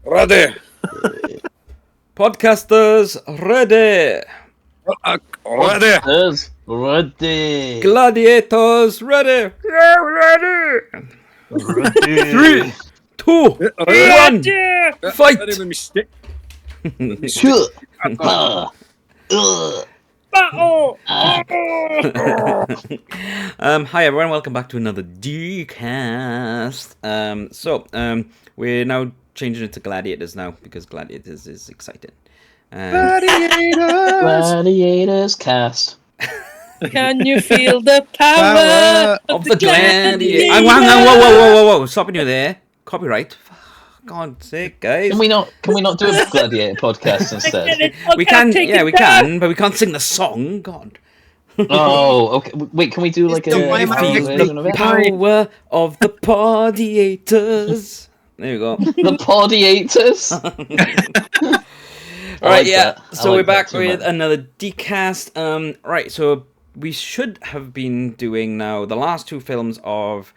Ready. Podcasters, ready. Ready. Ready. Gladiators, ready. Yeah, ready. Ready. 3, 2, 1, fight. Ready with me stick. Hi everyone, welcome back to another DCast. We're now changing it to Gladiators now because Gladiators is exciting. Gladiators cast. Can you feel the power of the gladiator? Whoa! Stopping you there. Copyright. For God's sake, guys. Can we not do a gladiator podcast instead? We can, we can, but we can't sing the song. God. Oh, okay. Wait, can we do like a version of it? Power of the Podiators. There we go. The Podiators. Right, yeah. So we're back with another DCast. Right, so we should have been doing now the last two films of,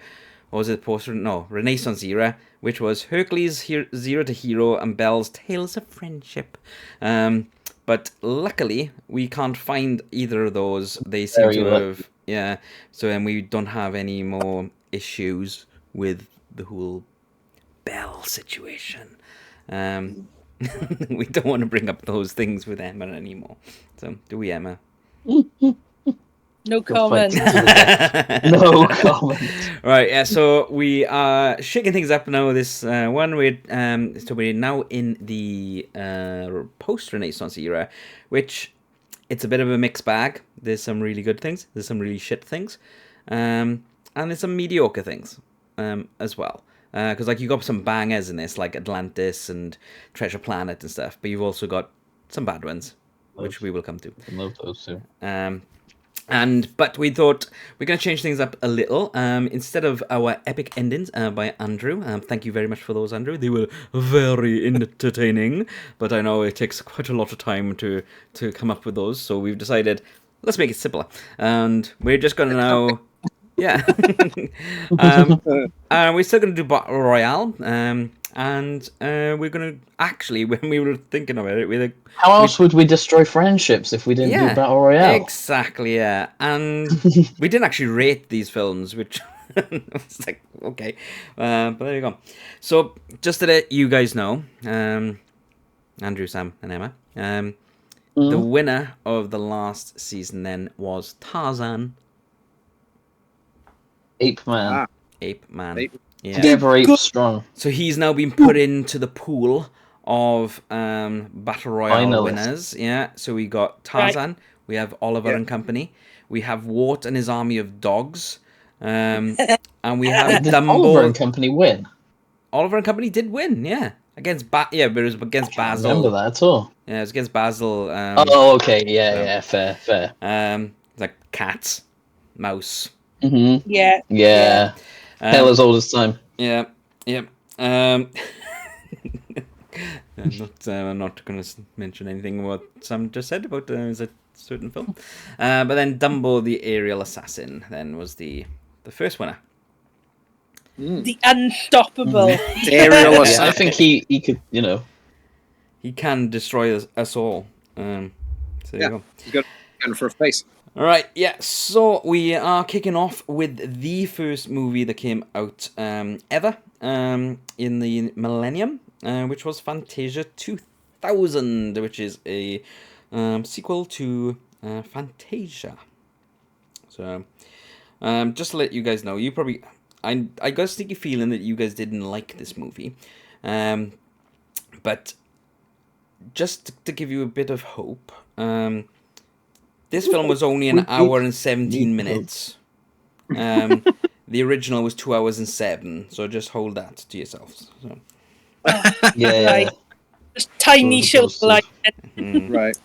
what was it, Renaissance era, which was Hercules Zero to Hero and Belle's Tales of Friendship. But luckily, we can't find either of those. They seem to have, so then we don't have any more issues with the whole Belle situation. We don't want to bring up those things with Emma anymore. So, do we, Emma? No comment. No comment. Right, yeah, so we are shaking things up now. This one, we're now in the post-Renaissance era, which it's a bit of a mixed bag. There's some really good things, there's some really shit things, and there's some mediocre things as well. Because you got some bangers in this, like Atlantis and Treasure Planet and stuff, but you've also got some bad ones, which we will come to. I love those too. But we thought we're going to change things up a little. Instead of our epic endings by Andrew, thank you very much for those, Andrew. They were very entertaining, but I know it takes quite a lot of time to come up with those, so we've decided, let's make it simpler. And we're just going to now... Yeah. We're still going to do Battle Royale. And we're going to... Actually, when we were thinking about it... How else would we destroy friendships if we didn't do Battle Royale? Exactly, yeah. And we didn't actually rate these films, which... it's like, okay. But there you go. So, just to let you guys know, Andrew, Sam, and Emma, the winner of the last season then was Tarzan. Ape Man. Ape Man. Yeah. Together ape strong. So he's now been put into the pool of Battle Royale winners. Yeah. So we got Tarzan. We have Oliver and Company. We have Wart and his army of dogs. And we have Dumbo. Oliver and Company win. Oliver and Company did win. Yeah. Against but it was against Basil. Remember that at all? Yeah, it was against Basil. Okay. Yeah. Fair. Like cats, mouse. Mm-hmm. Yeah. Hell as old as time. Yeah. I'm not going to mention anything what Sam just said about a certain film. But then Dumbo the Aerial Assassin then was the first winner. The unstoppable Aerial Assassin. I think he could, He can destroy us all. So there you go. He's got a for a face. All right, yeah, so we are kicking off with the first movie that came out ever in the millennium, which was Fantasia 2000, which is a sequel to Fantasia. So, just to let you guys know, you probably... I got a sneaky feeling that you guys didn't like this movie. But just to give you a bit of hope... this film was only an hour and 17 minutes. The original was 2 hours and 7, so just hold that to yourselves. So. Yeah. Just tiny shows like Right.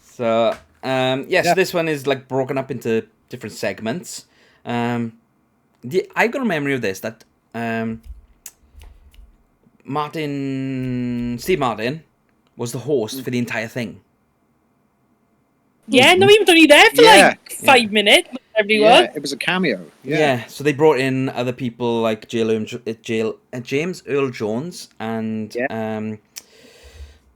So, so this one is like broken up into different segments. I got a memory of this, that Steve Martin was the host for the entire thing. Yeah, no, he was only there for 5 minutes. everyone. Yeah, it was a cameo. Yeah. So they brought in other people like James Earl Jones and Bette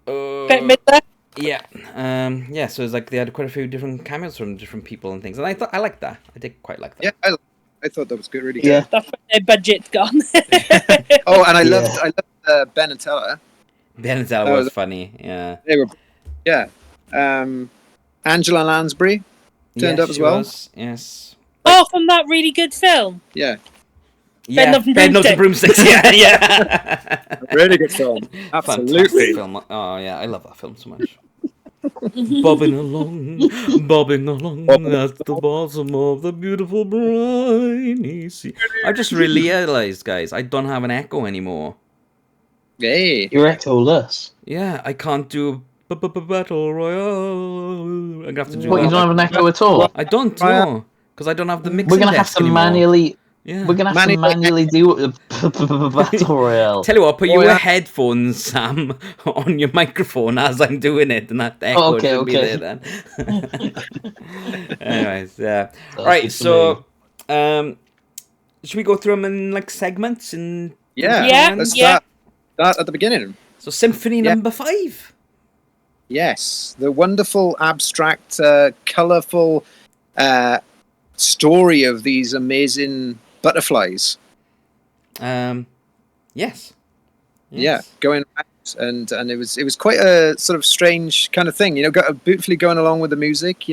Midler. yeah. So it's like they had quite a few different cameos from different people and things, and I liked that. I did quite like that. Yeah, I thought that was good, really Yeah. good. That's where their budget's gone. Oh, and I Yeah. loved Ben and Teller. Ben and Teller was funny. Yeah. They were, yeah. Angela Lansbury turned up as she well. Was. Yes. Oh, from that really good film. Yeah, Yeah. Bed, Knobs and Broomsticks. Yeah. really good film. Fantastic Absolutely. film. Oh yeah, I love that film so much. bobbing along at the bottom of the beautiful briny sea. I just realized, guys, I don't have an echo anymore. Hey, You're echoless. Yeah, I can't do battle royale. I'm gonna have to do What, that. you don't have an echo at all? I don't know because I don't have the mixing We're gonna have desk to anymore. manually. Yeah. We're gonna have to manually do battle royale. Tell you what, put your headphones, Sam, on your microphone as I'm doing it, and that echo should be there then. Anyways, yeah. That's Right, good so should we go through them in like segments? And Yeah. Let's start at the beginning. So Symphony number 5. Yes, the wonderful, abstract, colourful story of these amazing butterflies. Yes. Yeah, going out, and it was quite a sort of strange kind of thing, beautifully going along with the music.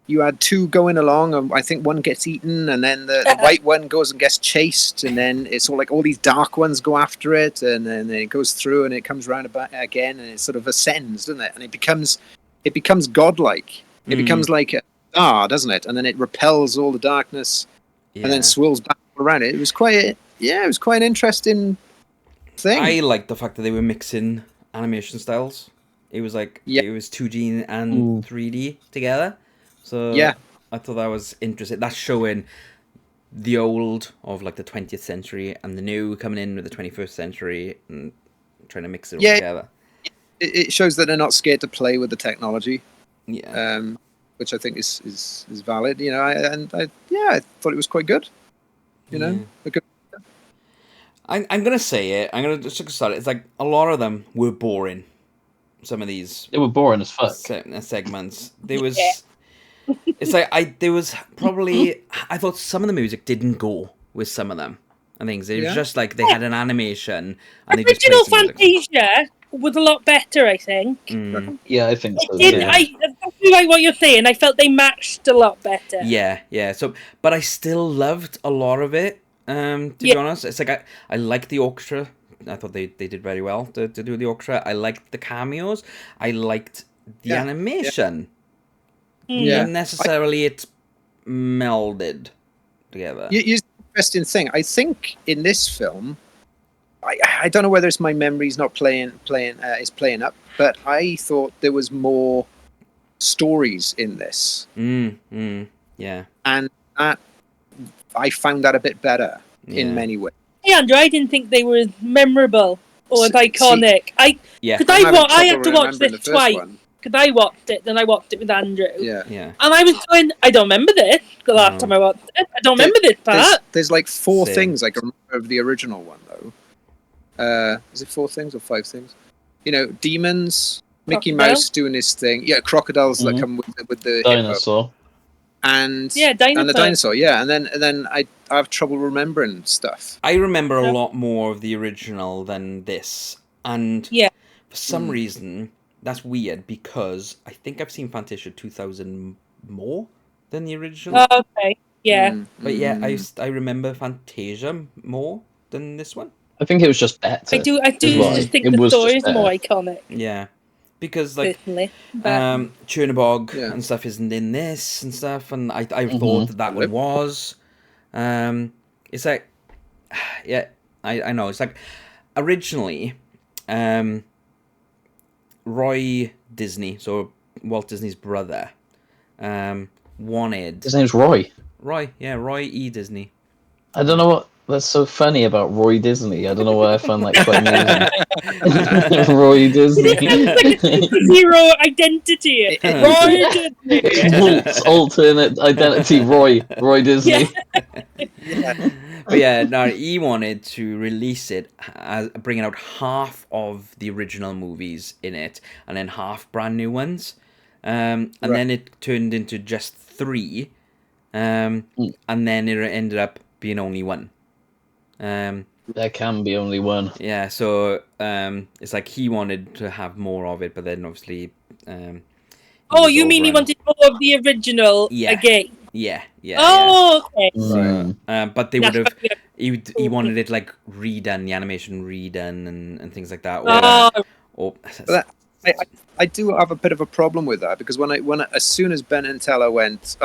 You had two going along, and I think one gets eaten, and then the white one goes and gets chased, and then it's all like all these dark ones go after it, and then it goes through, and it comes round about again, and it sort of ascends, doesn't it? And it becomes godlike. It becomes like a star, doesn't it? And then it repels all the darkness, and then swirls back around it. It was quite an interesting thing. I liked the fact that they were mixing animation styles. It was like it was 2D and 3D together. So I thought that was interesting. That's showing the old of like the 20th century and the new coming in with the 21st century and trying to mix it all together. It shows that they're not scared to play with the technology. Yeah. Which I think is valid. I thought it was quite good. I'm gonna say it. I'm gonna just start it. It's like a lot of them were boring. Some of these They were boring as fuck. segments. There was. It's like there was probably. I thought some of the music didn't go with some of them. I think it was just like they had an animation and they just Original played some music. Fantasia was a lot better, I think. Yeah, I think so. I feel like what you're saying. I felt they matched a lot better. Yeah. So, but I still loved a lot of it. To be honest, it's like I liked the orchestra. I thought they did very well to do the orchestra. I liked the cameos. I liked the animation. Not necessarily it's melded together. Here's the interesting thing. I think in this film, I don't know whether it's my memories not playing up, but I thought there was more stories in this. Yeah. And that I found that a bit better in many ways. Hey, Andrew, I didn't think they were as memorable or as iconic. I had to watch this twice. Because I watched it, then I watched it with Andrew. Yeah. And I was going, I don't remember this the last time I watched it. I don't remember this part. There's like 4 things I can remember of the original one, though. Is it 4 things or 5 things? Demons, Mickey Mouse doing his thing. Yeah, crocodiles that come with the dinosaur. And dinosaur. And the dinosaur, and then I have trouble remembering stuff. I remember a lot more of the original than this. And for some reason... That's weird because I think I've seen Fantasia 2000 more than the original. Oh, okay, yeah. But I remember Fantasia more than this one. I think it was just better. I do just think the story is more iconic. Yeah, because like Certainly. Chernabog and stuff isn't in this and stuff, and I thought that one was. It's like, I know. It's like originally, Roy Disney, so Walt Disney's brother, wanted... His name's Roy. Roy E. Disney. I don't know what... That's so funny about Roy Disney. I don't know why I find that quite amusing. Roy Disney. It's like a superhero identity. Roy Disney. It's Walt's alternate identity, Roy Disney. Yeah. But yeah, no, he wanted to release it as bringing out half of the original movies in it, and then half brand new ones. And then it turned into just 3, and then it ended up being only 1. There can be only one. Yeah, so it's like he wanted to have more of it, but then obviously. Oh, you mean he wanted more of the original again? Yeah. Oh, okay. So, but they would have. He wanted it like redone, the animation redone, and things like that. I do have a bit of a problem with that, because as soon as Ben and Teller went,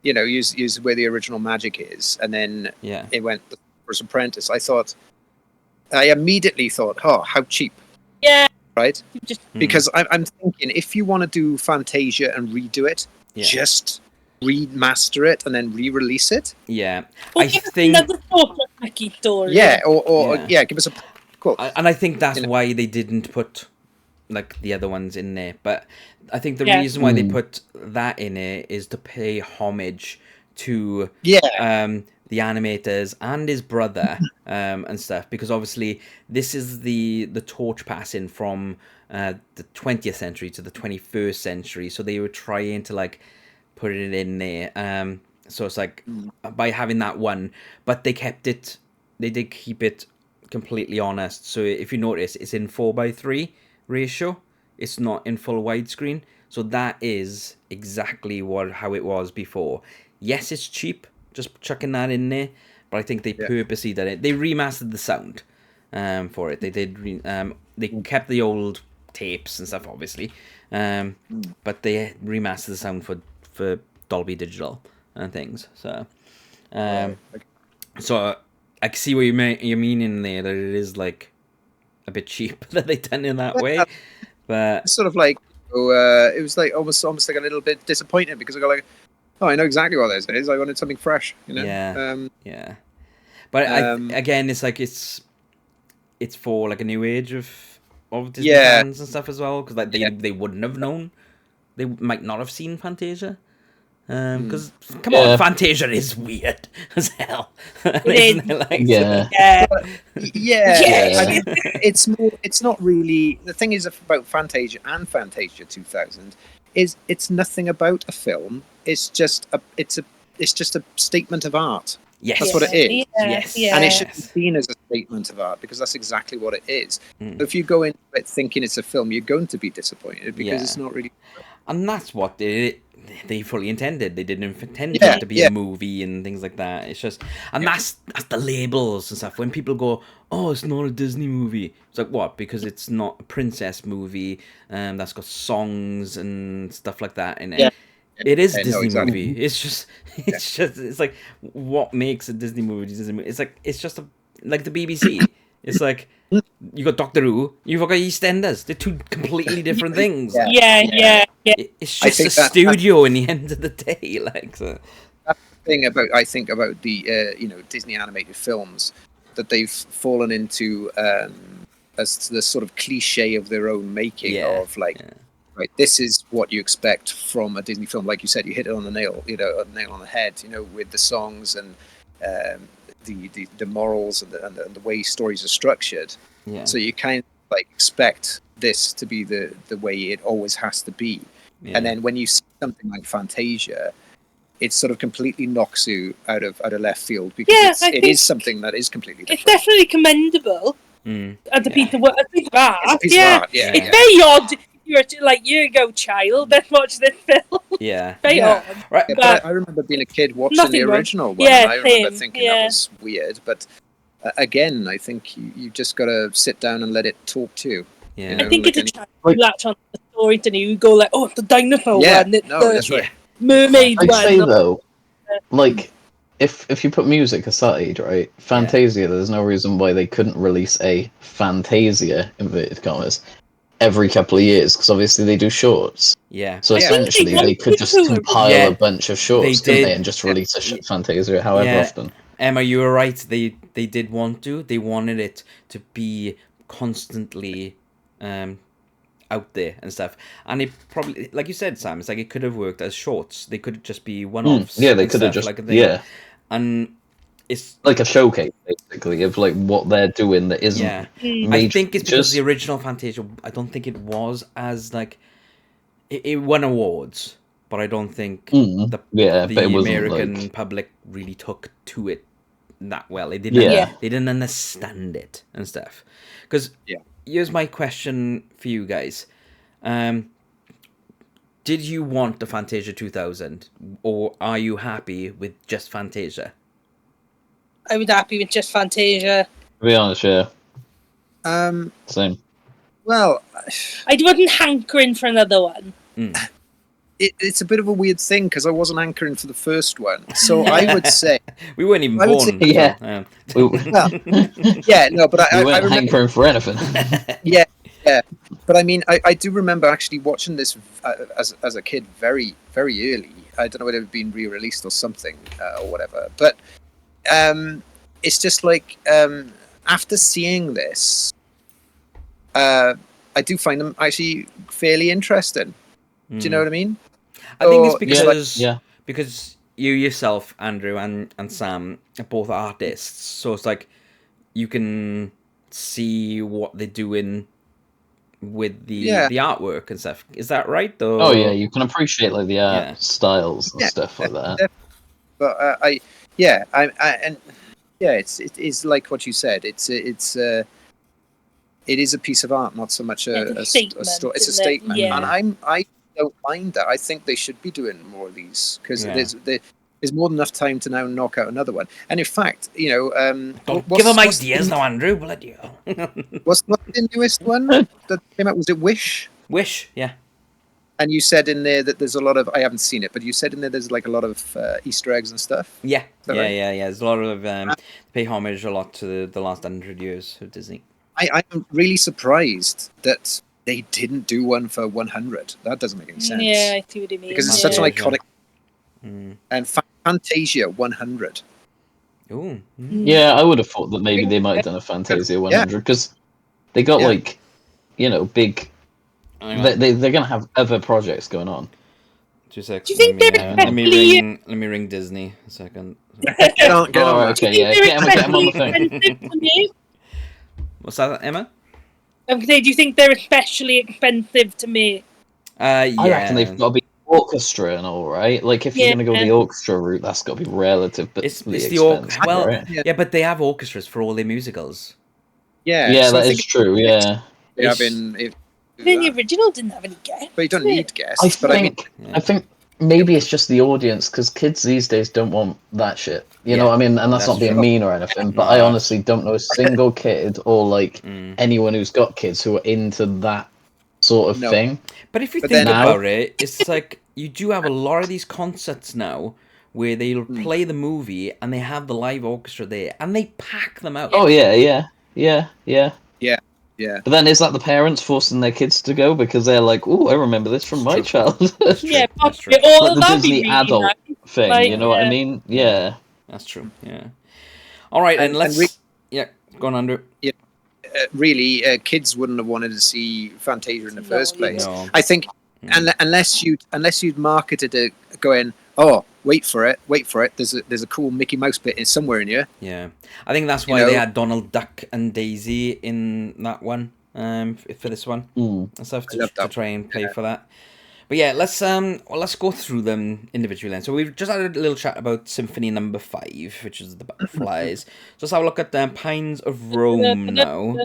use where the original magic is, and then it went First Apprentice, I immediately thought, oh, how cheap. Yeah. Right? Because I'm thinking, if you want to do Fantasia and redo it, just remaster it and then re-release it. Yeah. I think another story. Yeah, or give us a quote. And I think that's why they didn't put like the other ones in there. But I think the reason why they put that in it is to pay homage to the animators and his brother and stuff, because obviously this is the torch passing from the 20th century to the 21st century, so they were trying to like put it in there, so it's like by having that one, but they did keep it completely honest. So if you notice, it's in 4:3 ratio, it's not in full widescreen, so that is exactly how it was before. Yes, it's cheap, just chucking that in there, but I think they purposely did it. They remastered the sound for it. They did. They kept the old tapes and stuff, obviously, but they remastered the sound for Dolby Digital and things. So, so I can see what you mean in there, that it is like a bit cheap that they done it that way, but it's sort of like it was like almost like a little bit disappointing, because I got like, oh, I know exactly what this is. I wanted something fresh, you know. Yeah. But again, it's like it's for like a new age of Disney fans and stuff as well, because like they wouldn't have known, they might not have seen Fantasia, because come on, Fantasia is weird as hell. Isn't it? Like, I mean, it's not really, the thing is about Fantasia and Fantasia 2000 is it's nothing about a film. It's just a statement of art. Yes, that's what it is. Yes, and it should be seen as a statement of art, because that's exactly what it is. So if you go into it thinking it's a film, you're going to be disappointed, because it's not really. And that's what they fully intended. They didn't intend it to be a movie and things like that. It's just, and that's the labels and stuff. When people go, "Oh, it's not a Disney movie," it's like, what? Because it's not a princess movie, that's got songs and stuff like that in it. Yeah. It is a Disney movie. It's like, what makes a Disney movie Disney movie? It's just like the BBC. It's like, you got Doctor Who, you've got EastEnders. They're two completely different things. It's just a studio in the end of the day. Like, so. That's the thing about the Disney animated films, that they've fallen into as the sort of cliche of their own making of like. Right, this is what you expect from a Disney film. Like you said, you hit it on the nail, a nail on the head, with the songs and the morals and the way stories are structured. Yeah. So you kind of like expect this to be the way it always has to be. Yeah. And then when you see something like Fantasia, it sort of completely knocks you out of left field, because it is something that is completely different. It's definitely commendable. As a piece of art. It's very odd. You're like, you go, child, let's watch this film. Yeah. Very odd. Right. But I remember being a kid watching the original one, and I remember thinking that was weird. But again, I think you just got to sit down and let it talk to you. Yeah. I think it's a child who latch on the story, and you go like, oh, the dinosaur one, that's right. Mermaid one. I'd say though, like, if you put music aside, right, Fantasia, there's no reason why they couldn't release a Fantasia, inverted commas, every couple of years, because obviously they do shorts. Yeah. So essentially, they could just compile a bunch of shorts, couldn't they, and just release a Fantasia however often. Emma, you were right. They did want to. They wanted it to be constantly out there and stuff. And it probably, like you said, Sam, it's like it could have worked as shorts. They could just be one-offs. Yeah, they could have just and it's like a showcase basically of like what they're doing that isn't. Yeah, I think it's because the original Fantasia. I don't think it was as like it won awards, but I don't think the American public really took to it that well. They didn't understand it and stuff. Because here's my question for you guys: did you want the Fantasia 2000, or are you happy with just Fantasia? I was happy with just Fantasia. To be honest, yeah. Same. Well, I wasn't hankering for another one. It's a bit of a weird thing because I wasn't hankering for the first one. So I would say we weren't even born. Say, we weren't hankering for anything. Yeah. But I mean, I do remember actually watching this as a kid very, very early. I don't know whether it had been re-released or something or whatever. But it's just like after seeing this, I do find them actually fairly interesting. Do you know what I mean? I think it's because you yourself, Andrew, and Sam are both artists, so it's like you can see what they're doing with the artwork and stuff. Is that right? Though? Oh yeah, you can appreciate like the art styles and stuff like that. But it is like what you said. It is a piece of art, not so much a statement. It's a statement, and I don't mind that. I think they should be doing more of these because there's more than enough time to now knock out another one. And in fact, don't give them ideas now, Andrew. Bloody hell. What's the newest one that came out? Was it Wish? Wish, yeah. And you said in there that there's a lot of, I haven't seen it, but you said in there there's like a lot of Easter eggs and stuff. Yeah. There's a lot of, pay homage a lot to the last 100 years of Disney. I'm really surprised that they didn't do one for 100. That doesn't make any sense. Yeah, I see what you mean. Because it's such an iconic... And Fantasia 100. Ooh. Yeah, I would have thought that maybe they might have done a Fantasia 100, because they got like, big... They're going to have other projects going on. 2 seconds. Do you think let me ring Disney a second. Get on. Okay, get him on the phone. What's that, Emma? I'm gonna say, do you think they're especially expensive to make? I reckon they've got to be orchestra and all, right? Like, if you're going to go the orchestra route, that's got to be relative, but it's the orchestra. Well, right? But they have orchestras for all their musicals. Yeah, that is true. Yeah, they have in. The original didn't have any guests. But you don't need guests. I think maybe it's just the audience, because kids these days don't want that shit. You know what I mean? And that's not being mean or anything, but I honestly don't know a single kid or like anyone who's got kids who are into that sort of thing. But if you think about it, it's like you do have a lot of these concerts now where they'll play the movie and they have the live orchestra there and they pack them out. Oh yeah. Yeah. But then is that the parents forcing their kids to go because they're like, "Oh, I remember this from my childhood." Yeah, like the Disney adult thing. Like, you know what I mean? Yeah, that's true. Yeah. All right, and let's go on, Andrew. Yeah. Really, kids wouldn't have wanted to see Fantasia in the first place. No. I think, unless you'd marketed it going, "Oh, wait for it. There's a cool Mickey Mouse bit somewhere in here." Yeah, I think that's why they had Donald Duck and Daisy in that one for this one and stuff to try and play for that. But yeah, let's go through them individually then. So we've just had a little chat about Symphony Number 5, which is the Butterflies. So let's have a look at Pines of Rome now,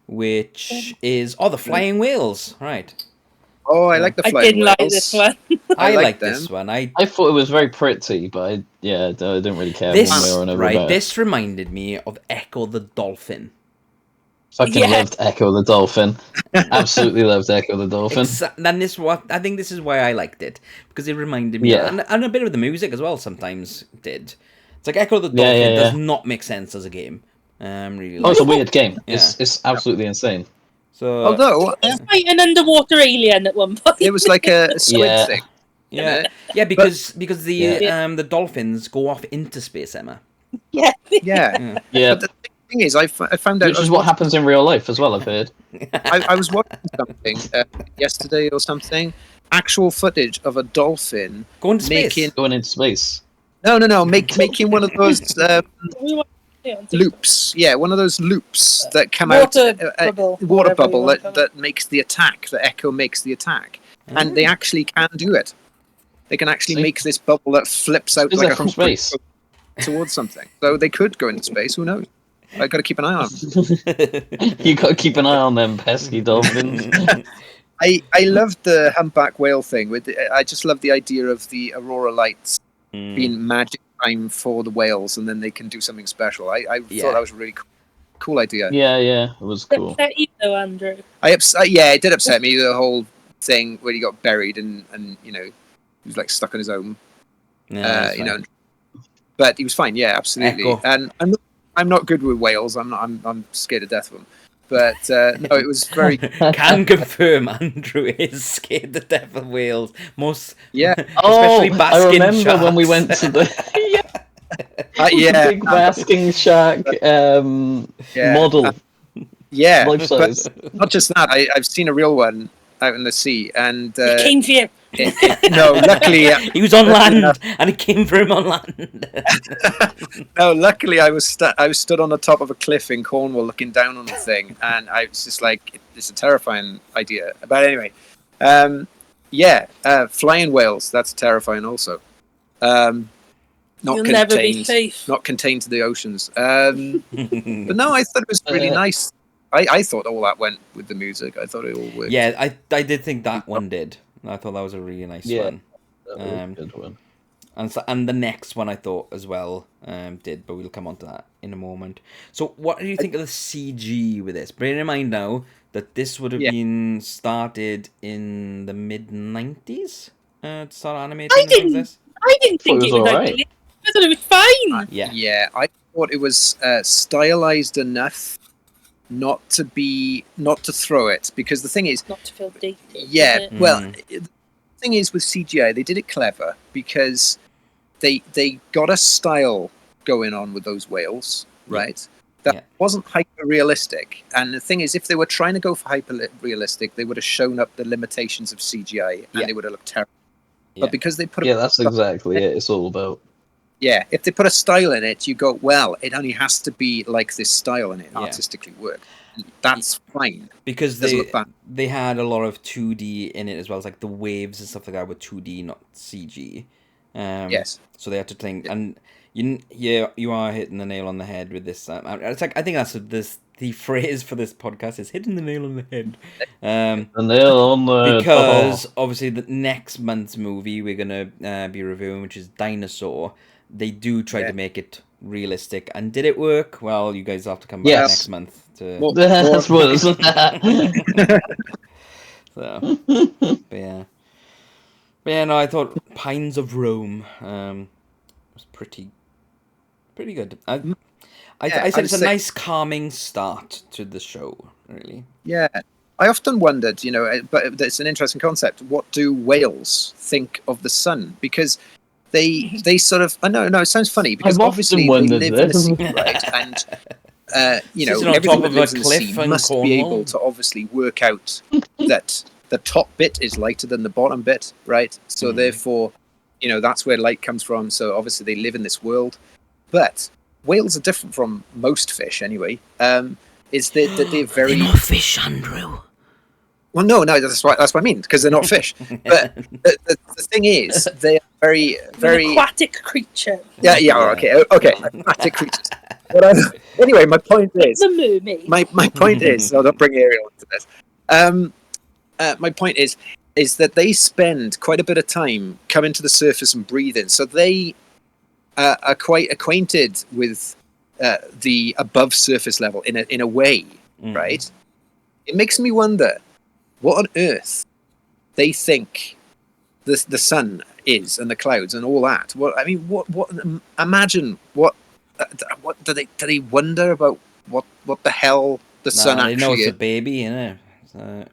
which is the Flying Whales, right? Oh, I like the Flying Whales. I didn't like this one. I like this one. I thought it was very pretty, but I didn't really care one way or another about it. This reminded me of Echo the Dolphin. Fucking loved Echo the Dolphin. Absolutely loved Echo the Dolphin. I think this is why I liked it, because it reminded me, and a bit of the music as well sometimes did. It's like Echo the Dolphin does not make sense as a game. Really. It's a weird game. It's absolutely insane. So, although it's like an underwater alien at one point. It was like a squid thing. Yeah, because the dolphins go off into space, Emma. Yeah. But the thing is, I found out... Which is what happens in real life as well, I've heard. I was watching something yesterday or something, actual footage of a dolphin going to space. Going into space. No, making one of those loops. Yeah, one of those loops that come water bubble that makes the attack. The echo makes the attack, and they actually can do it. They can actually make this bubble that flips out like a from space towards something. So they could go into space. Who knows? I got to keep an eye on them. You got to keep an eye on them pesky dolphins. I loved the humpback whale thing. I just love the idea of the aurora lights being magic time for the whales, and then they can do something special. I thought that was a really cool idea. Yeah, it was cool. Did upset you though, Andrew? It did upset me, the whole thing where he got buried and he was like stuck on his own. But he was fine. Yeah, absolutely. Echo. And I'm not good with whales. I'm scared to death of them. But no, it was very. Can confirm Andrew is scared to death of whales. Yeah. Especially basking I remember sharks. when we went to the big basking shark model. Life size. But not just that. I've seen a real one out in the sea, and it came for you. No, luckily he was on land, and it came for him on land. No, luckily I was stood on the top of a cliff in Cornwall, looking down on the thing, and I was just like, "It's a terrifying idea." But anyway, flying whales. That's terrifying, also. You'll never be safe. Not contained to the oceans. But no, I thought it was really nice. I thought all that went with the music. I thought it all worked. Yeah, I did think that one did. I thought that was a really nice one. That was a good one. And the next one I thought as well did, but we'll come on to that in a moment. So what do you think of the CG with this? Bearing in mind now that this would have been started in the mid-90s to start animating things like this? I didn't think it was alright. I thought it was fine. Yeah, I thought it was stylized enough not to throw it, because the thing is, not to feel dated. Yeah, well, the thing is with CGI, they did it clever because they got a style going on with those whales, right? That wasn't hyper realistic. And the thing is, if they were trying to go for hyper realistic, they would have shown up the limitations of CGI, and it would have looked terrible. But because they put that's exactly it. It's all about. Yeah, if they put a style in it, you go, well, it only has to be like this style and it artistically work. That's fine. Because they had a lot of 2D in it as well as like the waves and stuff like that were 2D, not CG. Yes. So they had to think, and you are hitting the nail on the head with this. It's like, I think that's the phrase for this podcast is hitting the nail on the head. The nail on the because obviously the next month's movie we're gonna be reviewing, which is Dinosaur. They do try to make it realistic, and did it work? Well, you guys have to come back next month to. But yeah, no, I thought Pines of Rome was pretty good. I said it's a nice calming start to the show, really. Yeah, I often wondered, but it's an interesting concept. What do whales think of the sun? Because they sort of, I know, it sounds funny because obviously they live in the sea, right? And everything that lives in the sea must be able to obviously work out that the top bit is lighter than the bottom bit, right? So therefore, that's where light comes from. So obviously they live in this world, but whales are different from most fish, anyway. Is that they're very they're not fish, Andrew. Well, no, that's what I mean, because they're not fish. But the thing is, they're very, very an aquatic creature. Okay, aquatic creatures. Anyway, my point is the mermaid. My point is, I'll not bring Ariel into this. My point is that they spend quite a bit of time coming to the surface and breathing, so they are quite acquainted with the above surface level in a way, right? It makes me wonder what on earth they think the sun is and the clouds and all that. What imagine what do they wonder about what the hell the sun actually is? They know it's a baby, So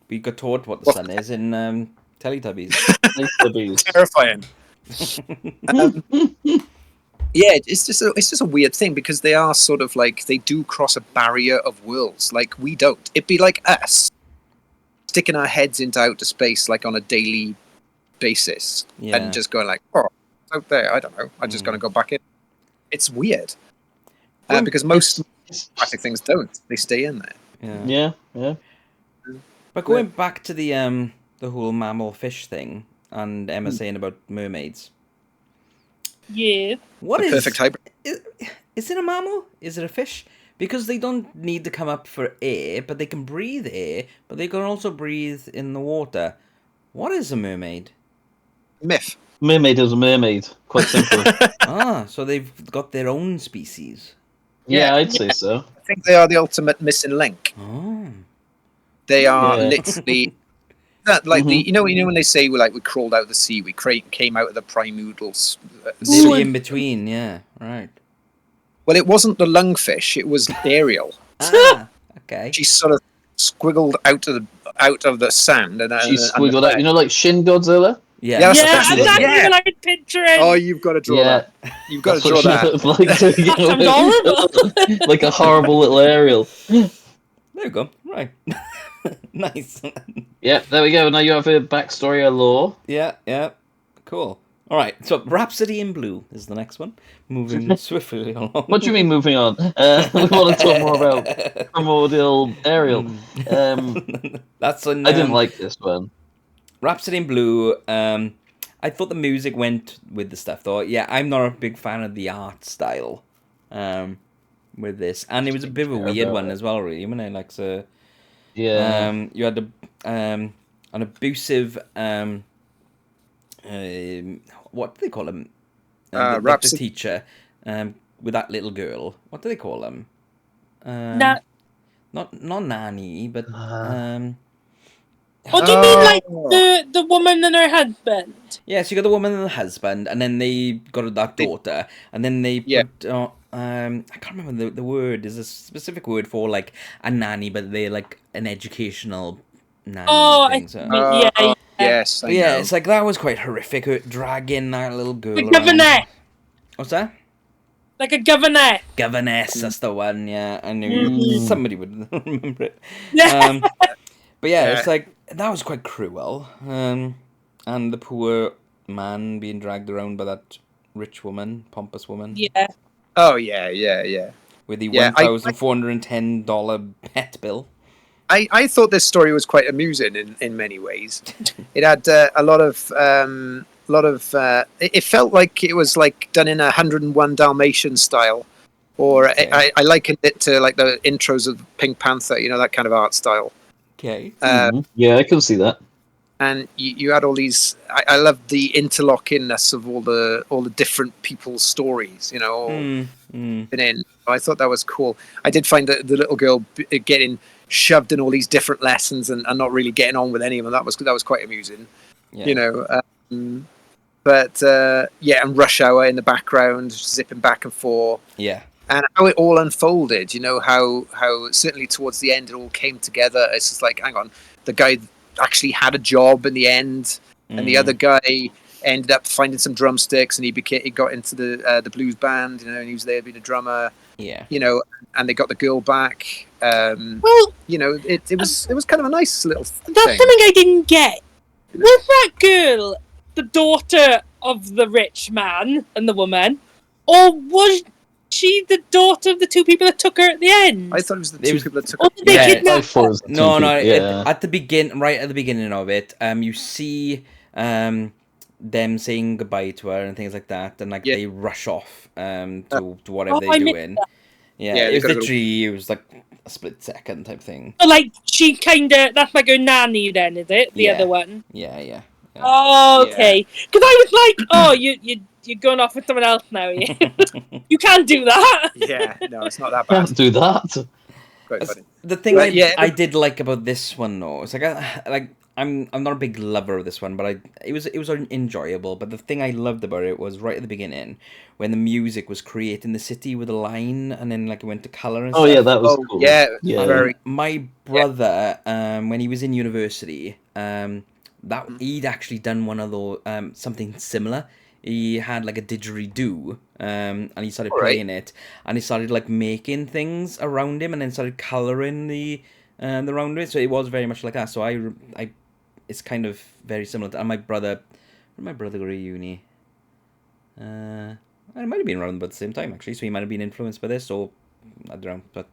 we got taught what the sun is in Teletubbies. Terrifying. Yeah, it's just a weird thing because they are sort of like they do cross a barrier of worlds like we don't. It'd be like us sticking our heads into outer space like on a daily basis and just going like, oh, it's out there. I don't know. I'm just going to go back in. It's weird because most classic things don't. They stay in there. Yeah. But going back to the whole mammal fish thing and Emma saying about mermaids. Yeah. What is perfect hybrid? Is it a mammal? Is it a fish? Because they don't need to come up for air, but they can breathe air, but they can also breathe in the water. What is a mermaid? Myth. Mermaid is a mermaid. Quite simple. So they've got their own species. Yeah, I'd say so. I think they are the ultimate missing link. Oh. They are literally like the you know when they say we crawled out of the sea, we came out of the primordial Maybe in between, yeah, right. Well, it wasn't the lungfish; it was Ariel. Okay. She sort of squiggled out of the sand, and she squiggled out. You know, like Shin Godzilla. Yeah, that's what I could picture it. Oh, you've got to draw that. You've got to draw that. Sounds horrible. Like a horrible little Ariel. There we go. Right. Nice. Yeah, there we go. Now you have a backstory, a lore. Yeah. Cool. All right. So, Rhapsody in Blue is the next one. Moving swiftly along. What do you mean moving on? We want to talk more about primordial Ariel. That's an, I didn't like this one. Rhapsody in Blue. I thought the music went with the stuff, though. Yeah, I'm not a big fan of the art style with this, and it was a bit of a weird one as well, really. When I like so. Yeah. You had an abusive what do they call him? The teacher with that little girl. What do they call him? Not nanny, but What do you mean, like the woman and her husband? Yeah, so you got the woman and the husband, and then they got that daughter, and then they put I can't remember the word. There's a specific word for like a nanny, but they're like an educational nanny thing. Yes. Yeah, it's like that was quite horrific. Dragging that little girl. A governess. What's that? Like a governess. Governess, that's the one. Yeah, I knew somebody would remember it. Yeah. But yeah, it's like that was quite cruel. And the poor man being dragged around by that rich woman, pompous woman. Yeah. Oh yeah. With the $1,410 pet bill. I thought this story was quite amusing in many ways. It had a lot of. It felt like it was like done in 101 Dalmatian style, or I likened it to like the intros of Pink Panther. You know, that kind of art style. Okay. Yeah, I can see that. And you had all these. I loved the interlockingness of all the different people's stories. You know, in. I thought that was cool. I did find the little girl getting shoved in all these different lessons and not really getting on with any of them. That was quite amusing. Yeah. You know. But and Rush Hour in the background, zipping back and forth. Yeah. And how it all unfolded, you know, how certainly towards the end it all came together. It's just like, hang on, the guy actually had a job in the end, and the other guy ended up finding some drumsticks, and he got into the blues band, you know, and he was there being a drummer. Yeah. You know, and they got the girl back. Well, you know, it was kind of a nice little thing. That's something I didn't get. Was that girl the daughter of the rich man and the woman, or was she the daughter of the two people that took her at the end? I thought it was the two people that took her. Did they kidnap her? No. At the beginning of it, you see them saying goodbye to her and things like that, and like they rush off to whatever they're doing. Yeah, it was like a split second type thing. So like she that's like her nanny then, is it? The other one. Yeah. Oh, okay. Because I was like, you're going off with someone else now. Yeah? You can't do that. Yeah, no, it's not that bad. Can't do that. Quite funny. The thing I did like about this one, though, it's like I'm not a big lover of this one, but it was enjoyable. But the thing I loved about it was right at the beginning when the music was creating the city with a line, and then like it went to color and stuff. Oh yeah, that was cool. Yeah. My brother, when he was in university, that he'd actually done one of those something similar. he had like a didgeridoo, and he started playing it, and he started like making things around him, and then started colouring the around it. So it was very much like that. So I it's kind of very similar to, and my brother go to uni? It might have been around about the same time, actually, so he might have been influenced by this, or I don't know. But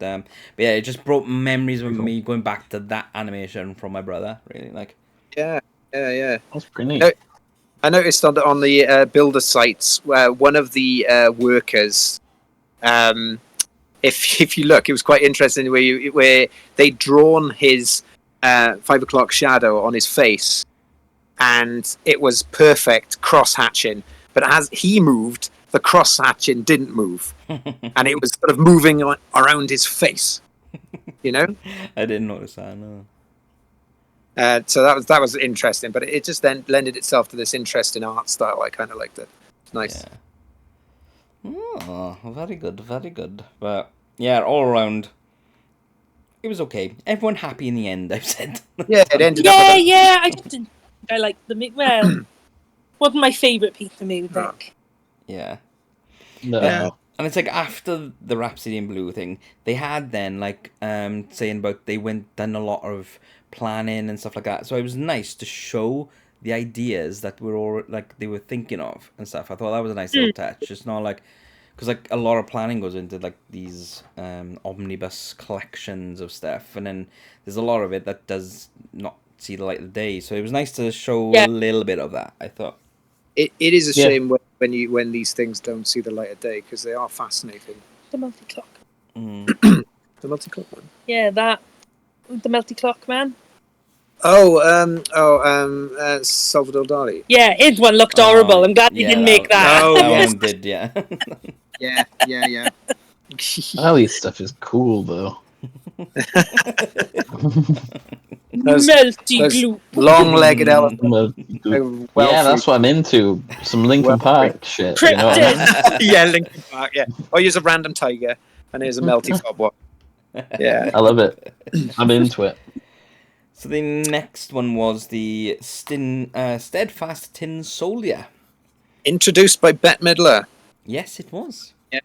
yeah, it just brought memories of me going back to that animation from my brother, really. Like, yeah. That's pretty neat. I noticed on the builder sites where one of the workers, if you look, it was quite interesting where they'd drawn his 5 o'clock shadow on his face, and it was perfect cross hatching. But as he moved, the cross hatching didn't move, and it was sort of moving around his face. You know, I didn't notice that. No. So that was interesting, but it just then lended itself to this interesting art style. I kind of liked it. It's nice. Yeah. Oh, very good, very good. But yeah, all around, it was okay. Everyone happy in the end, I've said. Yeah, it ended up. I just didn't. I liked the well. Wasn't my favourite piece of music. Yeah. No. Yeah. And it's like after the Rhapsody in Blue thing, they had then like saying about they done a lot of planning and stuff like that. So it was nice to show the ideas that were all like they were thinking of and stuff. I thought that was a nice little touch. It's not like, because like a lot of planning goes into like these omnibus collections of stuff, and then there's a lot of it that does not see the light of the day. So it was nice to show a little bit of that, I thought. It is a shame when these things don't see the light of day, because they are fascinating. The multi-clock. The multi-clock one. Yeah, the multi-clock man. Salvador Dali. Yeah, his one looked horrible. I'm glad he didn't make that. Oh, that yes. one did, yeah. Yeah. Ali's stuff is cool though. Melty glue. Long-legged elephant. Yeah, that's what I'm into. Some Linkin Park shit. You know what I mean? Yeah, Linkin Park. Yeah. Or use a random tiger, and here's a melty fob one. Yeah, I love it. I'm into it. So the next one was the Steadfast Tin Soldier. introduced by Bette Midler. Yes, it was. Bette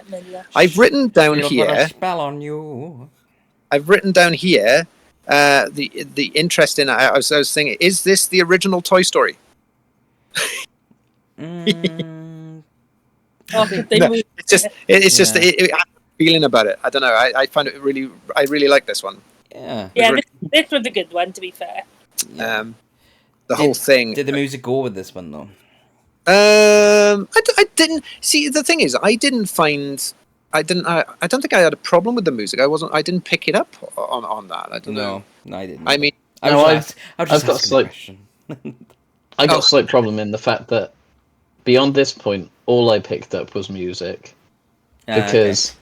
Midler. I've written down She'll here. put a spell on you. I've written down here. The interesting. I was thinking, is this the original Toy Story? It's just it had a feeling about it. I don't know. I find it really. I really like this one. Yeah. Yeah, this was a good one, to be fair. The whole thing. Did the music go with this one though? I didn't see. The thing is, I don't think I had a problem with the music. I didn't pick it up on that. I don't know. No, I didn't. I mean, I've got a slight problem in the fact that beyond this point, all I picked up was music because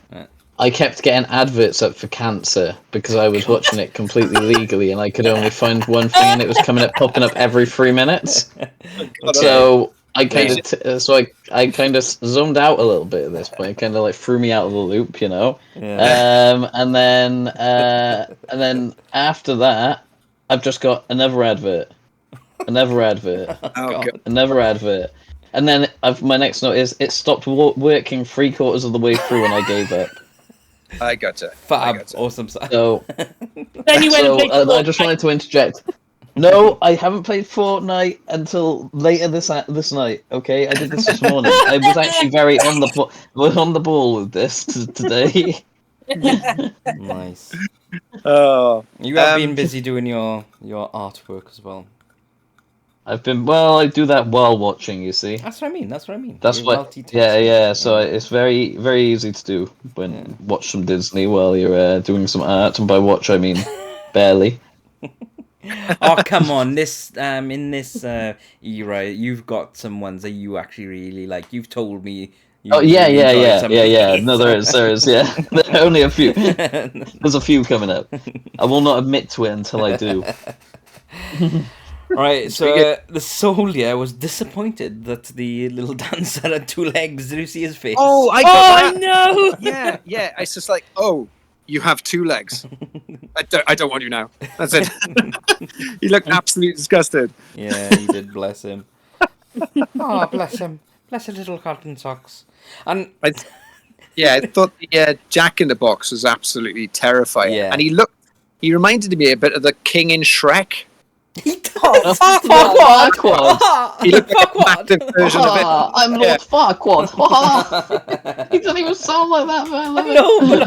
I kept getting adverts up for cancer because I was watching it completely legally and I could only find one thing and it was popping up every 3 minutes. So I kind of zoned out a little bit at this point. It kind of like threw me out of the loop, you know. Yeah. And then after that, I've just got another advert, another advert, another advert, and then my next note is it stopped working 3/4 of the way through and I gave up. I gotcha. Awesome stuff. So, Then you went and played I just wanted to interject. No, I haven't played Fortnite until later this night. Okay, I did this morning. I was actually very on the ball with this today. Nice. Oh, You have been busy doing your artwork as well. I do that while watching. You see. That's what I mean. That's You're what. Yeah. So it's very, very easy to do when watch some Disney while you're doing some art, and by watch I mean barely. Oh come on! This in this era, you've got some ones that you actually really like. You've told me. Yeah. No, there is. Yeah, there are only a few. There's a few coming up. I will not admit to it until I do. Right, so the soldier was disappointed that the little dancer had 2 legs. Did you see his face? Oh, I got that. No! Yeah. It's just like, oh, you have 2 legs. I don't want you now. That's it. He looked absolutely disgusted. Yeah, he did. Bless him. Oh, bless him. Bless her little cotton socks. And I thought the Jack in the Box was absolutely terrifying. Yeah. And he reminded me a bit of the King in Shrek. he does. Farquaad. He looked like a massive version of it. I'm Lord Farquaad. He doesn't even sound like that, man. No, but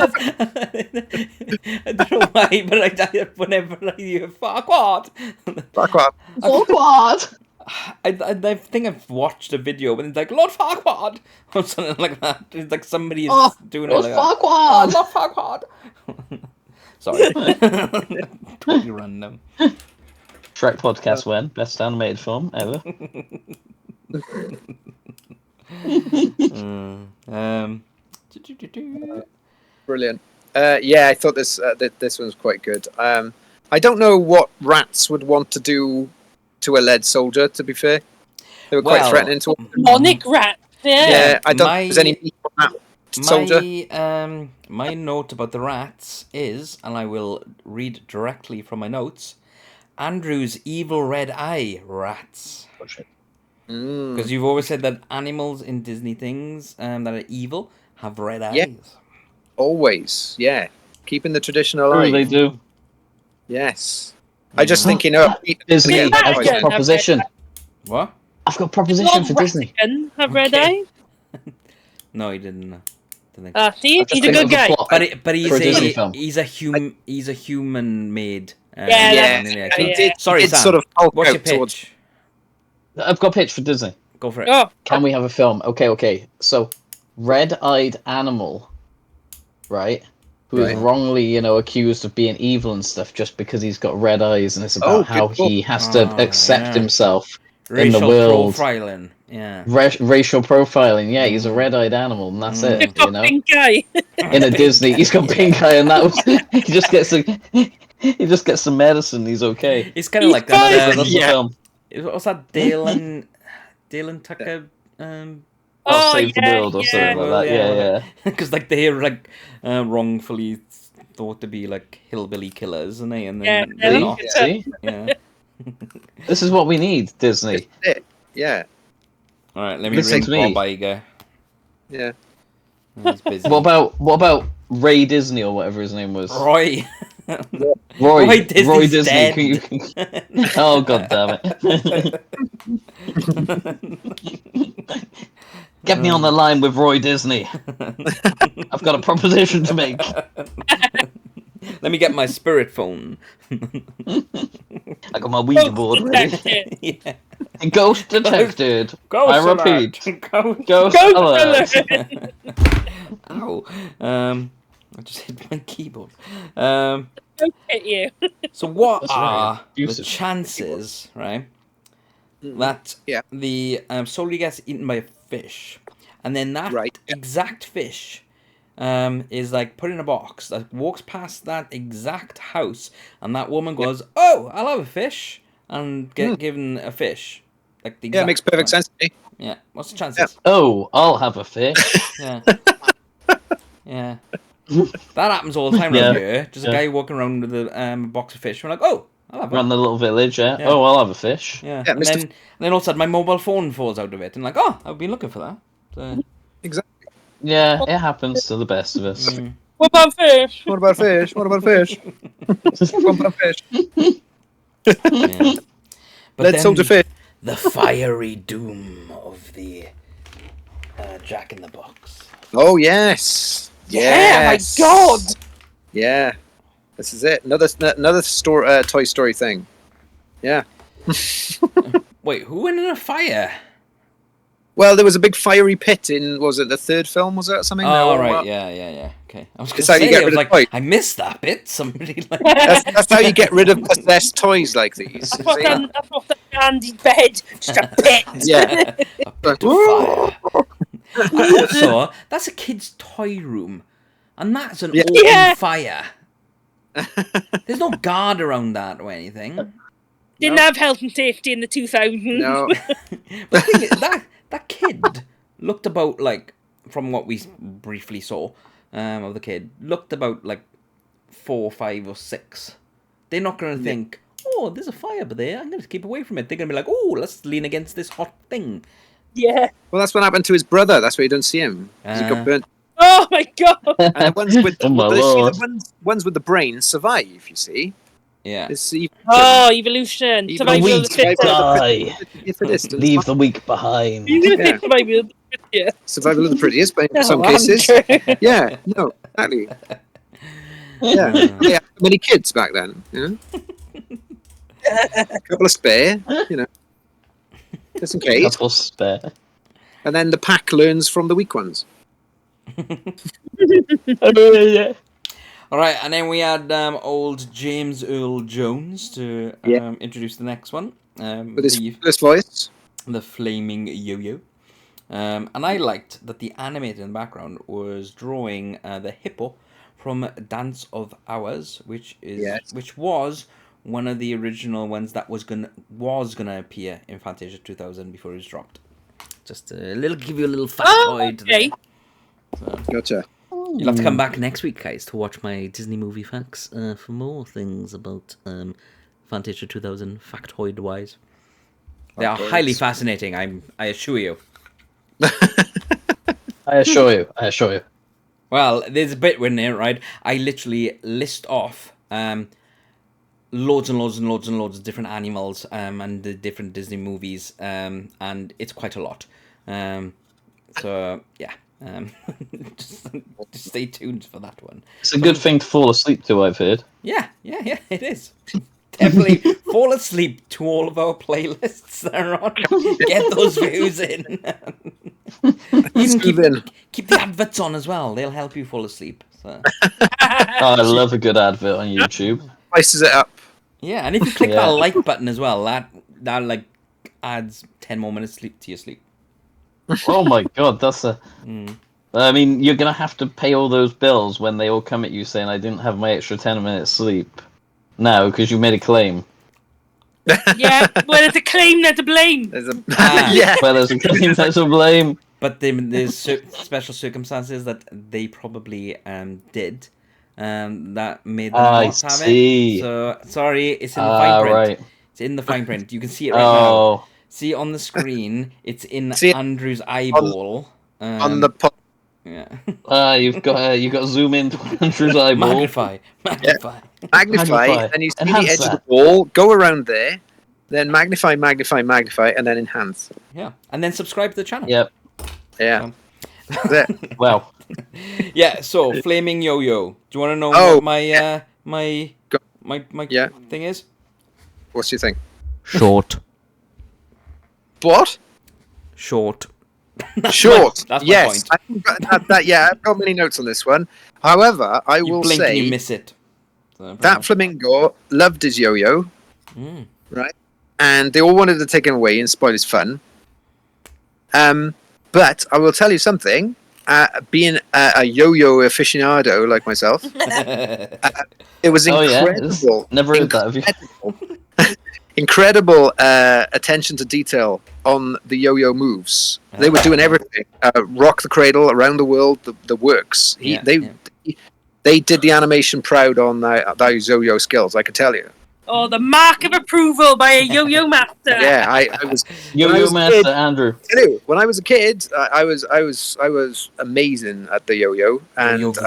I don't know why, but whenever I hear Farquaad, Farquaad. I think I've watched a video when it's like Lord Farquaad or something like that. It's like somebody is doing Lord it like that. Farquaad. Lord Farquaad. Sorry. Totally random. Shrek podcast win. Best animated film ever. Brilliant. I thought this one was quite good. I don't know what rats would want to do to a lead soldier, to be fair. They were quite threatening to him. Demonic rat. Yeah. I don't think there's any meat on that soldier. My note about the rats is, and I will read directly from my notes, Andrew's evil red eye rats. Because you've always said that animals in Disney things that are evil have red eyes. Yeah. Always, yeah. Keeping the tradition alive. They do. Yes. I just think, Disney, I've got a Dragon proposition. What? I've got a proposition for Disney. Have red eye? No, he didn't. See, he's a good guy. But he's a human made. He did Sorry, Sam. sort of What's your pitch? I've got a pitch for Disney. Go for it. Oh, Can we have a film? Okay. So, red-eyed animal, right? Who is wrongly, accused of being evil and stuff just because he's got red eyes, and it's about how he has to accept himself in the world. Profiling. Yeah. Racial profiling. Yeah, he's a red-eyed animal, and that's it. he's got pink eye. In a Disney, he's got pink eye, and that was he just gets some medicine. He's okay. It's kind of like that. That's the film. What's that? Dale and Tucker. Save the world or something like that. Yeah. Because they're wrongfully thought to be like hillbilly killers, and then they're not. See? Yeah. This is what we need, Disney. Yeah. All right, let me ring Bob Iger. Yeah. He's busy. What about Ray Disney or whatever his name was? Roy. Roy Disney's Disney. dead. Oh, god damn it. Get me on the line with Roy Disney. I've got a proposition to make. Let me get my spirit phone. I got my Ouija board ready. Yeah. Ghost detected. Ghost I alert. repeat. Ghost alert. Ow. I just hit my keyboard. Don't hit you. So what That's are very the chances, right, that the soldier gets eaten by a fish, and then that exact fish is like put in a box that walks past that exact house, and that woman goes, "Oh, I'll have a fish," and get given a fish. Like the exact makes perfect sense to me. Yeah. What's the chances? Oh, I'll have a fish. Yeah. Yeah. That happens all the time around here. Just a guy walking around with a box of fish. We're like, oh, I'll have one. Around the little village, Oh, I'll have a fish. Yeah. And then all of a sudden my mobile phone falls out of it. And like, oh, I've been looking for that. So... Exactly. Yeah, it happens to the best of us. What about fish? What about fish? What about fish? What about fish? Yeah. But Let's soldier fish. The fiery doom of the Jack in the Box. Oh, yes. Yeah, my God. Yeah. This is it. Another Toy Story thing. Yeah. Wait, who went in a fire? Well, there was a big fiery pit in, was it the third film, was it, or something? Oh, right, yeah. Okay. I was going to how you say, get I was rid of like, toys. I missed that bit. Somebody like... That's how you get rid of possessed toys like these. That's what the candy bed. Just a pit. Yeah. A bit of fire. Also, that's a kid's toy room. And that's an open fire. There's no guard around that or anything. Didn't have health and safety in the 2000s. No. But the thing is, that kid looked about, like, from what we briefly saw of the kid, looked about, like, 4, 5, or 6. They're not going to think, oh, there's a fire there, I'm going to keep away from it. They're going to be like, oh, let's lean against this hot thing. Yeah. Well, that's what happened to his brother. That's why you don't see him. 'Cause he got burnt. Oh my god. And the ones with Oh my lord. ones with the brain survive. You see, Yeah. it's evolution. Oh, evolution. Even Survival the of the weak fittest. die. the fittest, and Leave the weak behind. You're gonna Yeah. say survival of the fittest. survival of the prettiest, but in No, some cases, Andrew. yeah, no, exactly. Yeah, they had many kids back then. You know, a couple of spare. You know, just in case. Couple spare. And then the pack learns from the weak ones. Yeah. All right, and then we had old James Earl Jones to introduce the next one. With his first voice. The flaming yo-yo. And I liked that the animator in the background was drawing the hippo from Dance of Hours, which was one of the original ones that was gonna appear in Fantasia 2000 before it was dropped. Just give you a little factoid. Okay. So, Gotcha. you'll have to come back next week, guys, to watch my Disney movie facts for more things about Fantasia 2000 factoid-wise. They are highly fascinating, I assure you. I assure you. Well, there's a bit in there, right? I literally list off loads and loads and loads and loads of different animals and the different Disney movies, and it's quite a lot. So, yeah. Just stay tuned for that one. It's a good thing to fall asleep to, I've heard. Yeah, it is. Definitely fall asleep to all of our playlists that are on. Get those views in. You can keep the adverts on as well. They'll help you fall asleep. So. I love a good advert on YouTube. Spices it up. Yeah, and if you click that like button as well, that like adds 10 more minutes sleep to your sleep. Oh my god, that's a... I mean, you're going to have to pay all those bills when they all come at you saying I didn't have my extra 10 minutes sleep. No, because you made a claim. Yeah, well, there's a claim, there's a blame. There's a Yeah. Well, there's a claim, there's a blame. But there's special circumstances that they probably did that made them not have it. So, sorry, it's in the fine print. Right. It's in the fine print. You can see it right now. See on the screen, it's in Andrew's eyeball. On the yeah. You've got to zoom into Andrew's eyeball. Magnify, and you see the edge of the wall. Go around there, then magnify, and then enhance. Yeah, and then subscribe to the channel. Yep. Yeah. Well. Yeah. So flaming yo-yo. Do you want to know what my thing is? What's your thing? Short. What? Short. Short. That's my yes. point. I've got many notes on this one. However, I will blink say and you miss it. So, that flamingo loved his yo-yo, right? And they all wanted to take him away and spoil his fun. But I will tell you something. Being a yo-yo aficionado like myself, it was incredible. Never heard that of you. Incredible attention to detail on the yo-yo moves. They were doing everything. Rock the cradle, around the world, the works. They did the animation proud on those yo-yo skills, I can tell you. Oh, the mark of approval by a yo-yo master. Yeah, I was yo-yo master Andrew. When I was a kid, I was amazing at the yo-yo, and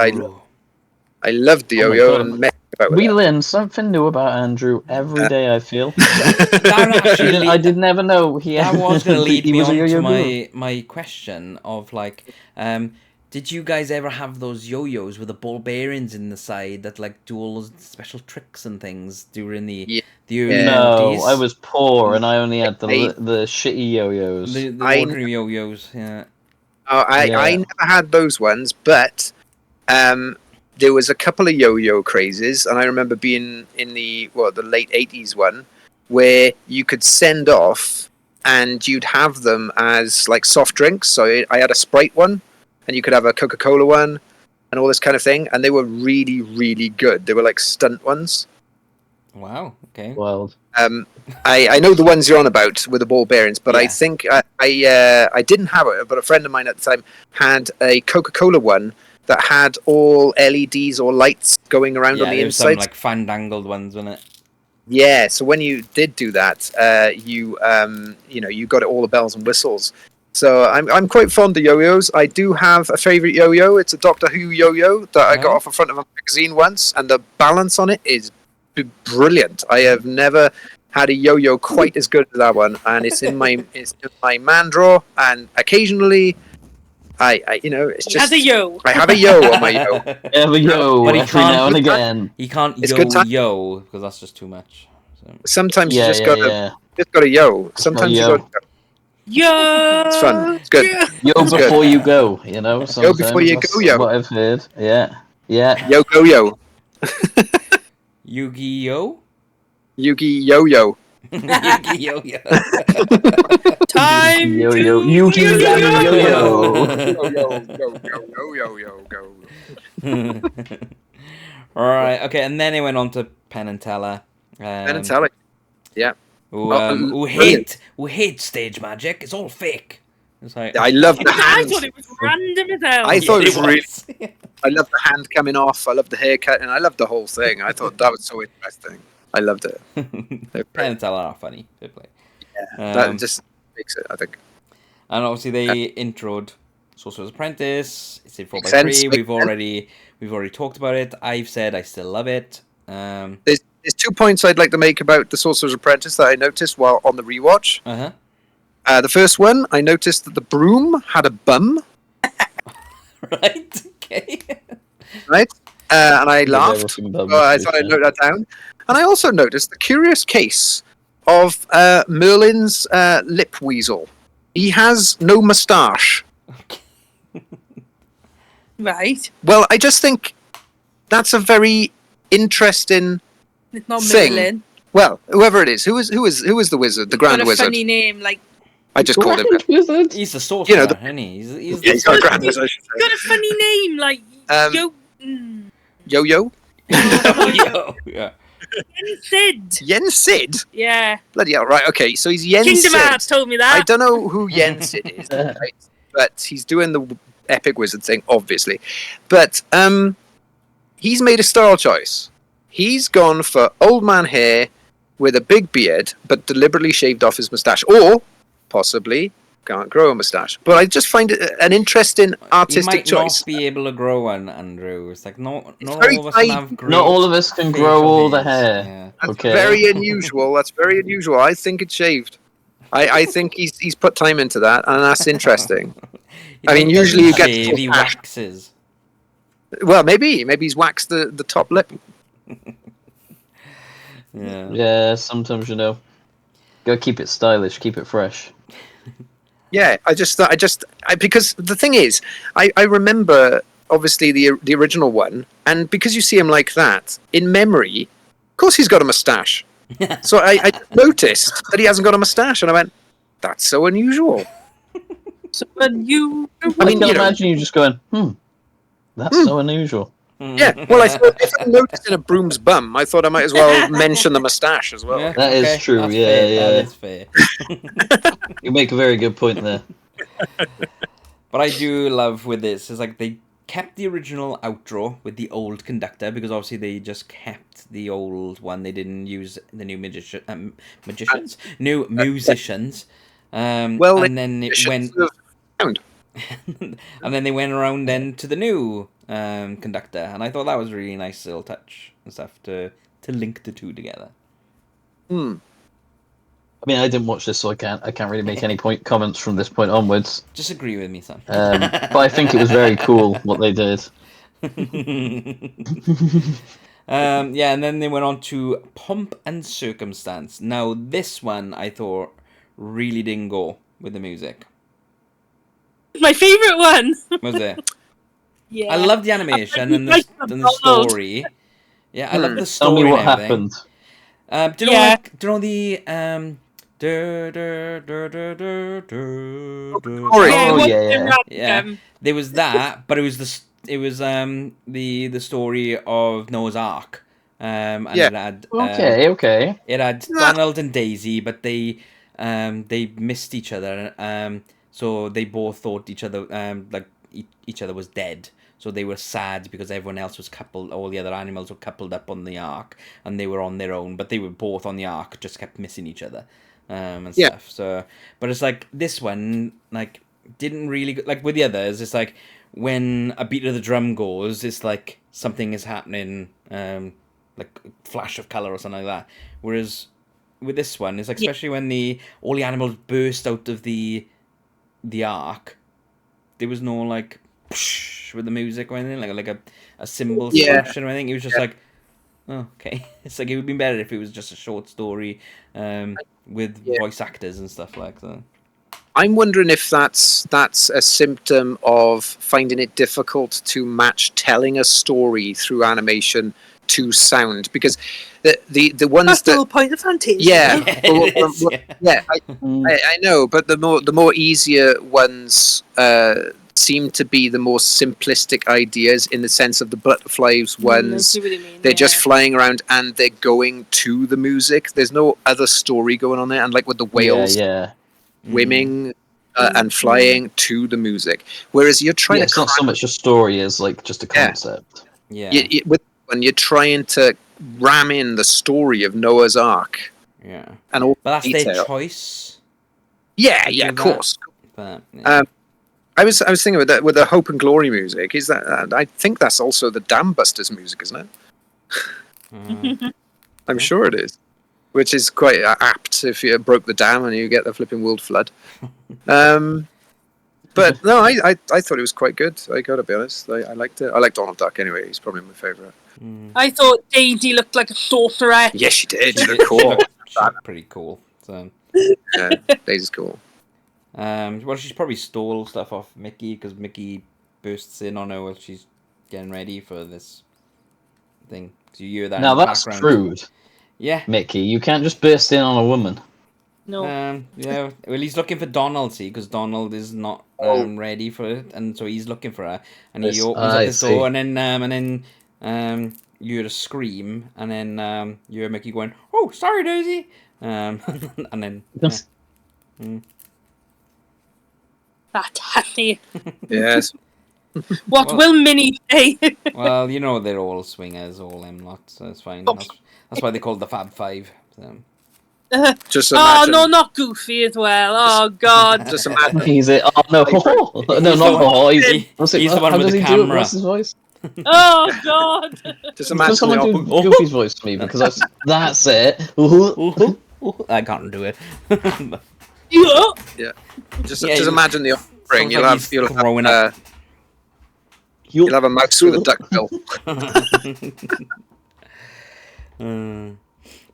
I loved the yo-yo and messed about with we it. learn something new about Andrew every day. I feel. I did never know he. That was going to lead me on to guru. my question of like, did you guys ever have those yo-yos with the ball bearings in the side that like do all those special tricks and things during the early No, 90s? I was poor and I only had the shitty yo-yos. The ordinary yo-yos. Yeah. I never had those ones, but there was a couple of yo-yo crazes, and I remember being in the late 80s one, where you could send off and you'd have them as like soft drinks. So I had a Sprite one, and you could have a Coca-Cola one, and all this kind of thing, and they were really, really good. They were like stunt ones. Wow. Okay. Wild. I know the ones you're on about with the ball bearings, but I think I didn't have it, but a friend of mine at the time had a Coca-Cola one that had all LEDs or lights going around on the inside. Some like fandangled ones, wasn't it? Yeah, so when you did do that, you got all the bells and whistles. So I'm quite fond of yo-yos. I do have a favourite yo-yo. It's a Doctor Who yo-yo that I got off the front of a magazine once, and the balance on it is brilliant. I have never had a yo-yo quite as good as that one, and it's in my man drawer. And occasionally, I it's just Has a yo. I have a yo on my yo. Have a yo But he every now and again. He can't It's good time. yo because that's just too much. So. Sometimes you Yeah, just yeah, gotta yeah. just got a yo. Sometimes you yo. got Yo. it's fun. It's good. Yo It's before good. you go, you know. Yo Sometimes before you that's go, yo. what I've heard. Yeah, yeah. Yo go yo. Yu-Gi-Oh? Yugi yo yo. Yu-Gi-Oh, Time Yo to yo yo yo yo yo. Go. Alright, okay, and then he went on to Penn and Teller. Ben and Teller. Yeah. Who hate stage magic. It's all fake. It's like, I love the I hand. thought it was random as hell. I thought it was really. was. I love the hand coming off. I love the haircut, and I love the whole thing. I thought that was so interesting. I loved it. Penn and Teller are funny. They play. That just makes it. I think. And obviously they introed Sorcerer's Apprentice. It's in 4x3. Makes sense. We've already talked about it. I've said I still love it. There's 2 points I'd like to make about the Sorcerer's Apprentice that I noticed while on the rewatch. The first one, I noticed that the broom had a bum. Right. Okay. Right. And I laughed. some bums, So I thought I'd note that down. And I also noticed the curious case of Merlin's lip weasel. He has no moustache. Right. Well, I just think that's a very interesting It's not thing. Merlin. Well, whoever it is, who is the wizard, the Grand Got a Wizard? funny name, like I just called him. Wizard. He's the sorcerer, You know, isn't he? He's Yeah, the he's got a sorcerer. Grand Wizard. I should say. got a funny name, like Um, Yo-yo, Yo, yeah. Sid. Yen Sid. Yeah. Bloody hell! Right, okay. So he's Yen Kingdom Sid. Hearts told me I that. don't know who Yen Sid is, right? But he's doing the epic wizard thing, obviously. But he's made a style choice. He's gone for old man hair with a big beard, but deliberately shaved off his moustache, or possibly can't grow a moustache. But I just find it an interesting artistic You might choice. not be able to grow one, Andrew. It's like not very all of us can tight. have great Not all of us can grow facial all the hairs. hair. Yeah. That's Okay. very unusual. That's very unusual. I think it's shaved. I think he's put time into that, and that's interesting. I mean, usually you get shave, he waxes. Well, maybe he's waxed the top lip. Yeah. Yeah, sometimes gotta keep it stylish, keep it fresh. Yeah, because the thing is, I remember obviously the original one, and because you see him like that in memory, of course he's got a moustache. So I noticed that he hasn't got a moustache, and I went, "That's so unusual." So when you I mean, can you know- imagine you just going, that's so unusual. Yeah, well, I thought if I'm noticing a broom's bum, I thought I might as well mention the moustache as well. Yeah, That is true, that's yeah, fair, yeah. That is fair. You make a very good point there. What I do love with this is like they kept the original outro with the old conductor because obviously they just kept the old one. They didn't use the new new musicians. Well, and then it went, Sound. and then they went around then to the new conductor, and I thought that was a really nice little touch and stuff to link the two together. Hmm. I mean, I didn't watch this, so I can't really make any comments from this point onwards. Just agree with me, son. But I think it was very cool what they did. Yeah, and then they went on to Pomp and Circumstance. Now, this one I thought really didn't go with the music. my favourite one. Was it? Yeah. I love the animation and the story. Yeah, I love the Tell story me what and everything. happened. Do you know? Yeah. Like, do you know the Sorry. Yeah, it Oh, wasn't yeah. random. There was that, but it was the story of Noah's Ark. And Yeah. it had Okay. it had Donald and Daisy, but they missed each other. So they both thought each other each other was dead. So they were sad because everyone else was coupled. All the other animals were coupled up on the ark, and they were on their own. But they were both on the ark, just kept missing each other, and Yeah. stuff. So, but it's like this one, like didn't really like with the others. It's like when a beat of the drum goes, it's like something is happening, like a flash of color or something like that. Whereas with this one, it's like especially when all the animals burst out of the ark, there was no like with the music or anything like a cymbal splash or anything. It was just like, oh, okay. It's like it would have been better if it was just a short story with voice actors and stuff like that. I'm wondering if that's a symptom of finding it difficult to match telling a story through animation to sound, because the ones that's the whole point of Fantasia. I know, but the more easier ones seem to be the more simplistic ideas, in the sense of the butterflies ones. They're just flying around and they're going to the music. There's no other story going on there, and like with the whales. Swimming and flying to the music, whereas you're trying to. It's not so much a story as like just a concept. When you're trying to ram in the story of Noah's Ark. Yeah, and all. But that's their choice. Yeah, of course. But, I was thinking with the Hope and Glory music. Is that I think that's also the Dam Busters music, isn't it? I'm sure it is. Which is quite apt if you broke the dam and you get the flipping world flood. But no, I thought it was quite good. I gotta be honest. I liked it. I like Donald Duck anyway. He's probably my favourite. I thought Daisy looked like a sorceress. Yes, she did. She looked cool. She looked pretty cool. So. Yeah, Daisy's cool. Well, she's probably stole stuff off Mickey, because Mickey bursts in on her while she's getting ready for this thing. So you hear that. Now in the that's background. crude. Yeah, Mickey, you can't just burst in on a woman. No. Yeah. Well, he's looking for Donald, see, because Donald is not ready for it, and so he's looking for her, and he opens up this door, and then you hear a scream, and then you hear Mickey going, "Oh, sorry, Daisy," and then. That Hattie. Yes. What will Minnie say? Well, you know they're all swingers, all them lots, so it's fine. That's why they call the Fab Five. So. Just imagine. No, not Goofy as well. Oh God. Just imagine. He's it. Oh no, no, not He's the one with the camera. What's his voice? Oh God. Just imagine. Someone do Goofy's voice to me, because that's it. I can't do it. Yeah. Just imagine the offspring. You'll have a mouse with a duck bill.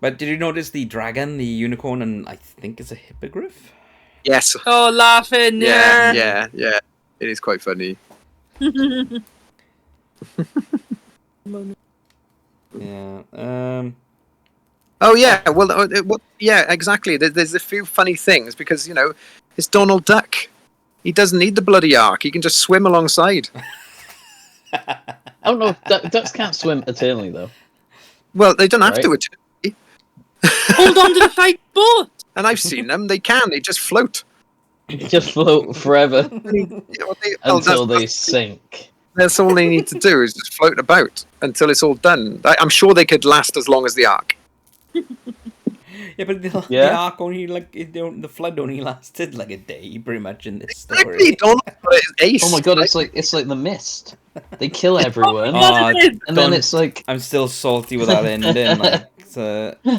But did you notice the dragon, the unicorn, and I think it's a hippogriff? Yes. Oh, laughing. Yeah. It is quite funny. Yeah. Oh yeah. Well, yeah, exactly. There's a few funny things because it's Donald Duck. He doesn't need the bloody ark. He can just swim alongside. Oh no, ducks can't swim eternally though. Well, they don't have to eternally. Hold on to the side boat. And I've seen them. They can. They just float. Just float forever until they sink. That's all they need to do is just float about until it's all done. I'm sure they could last as long as the ark. Yeah, but the ark only the flood only lasted like a day, pretty much in this story. Exactly, Donald ace. Oh my god, it's like the mist. They kill everyone, and then it's like I'm still salty with that ending.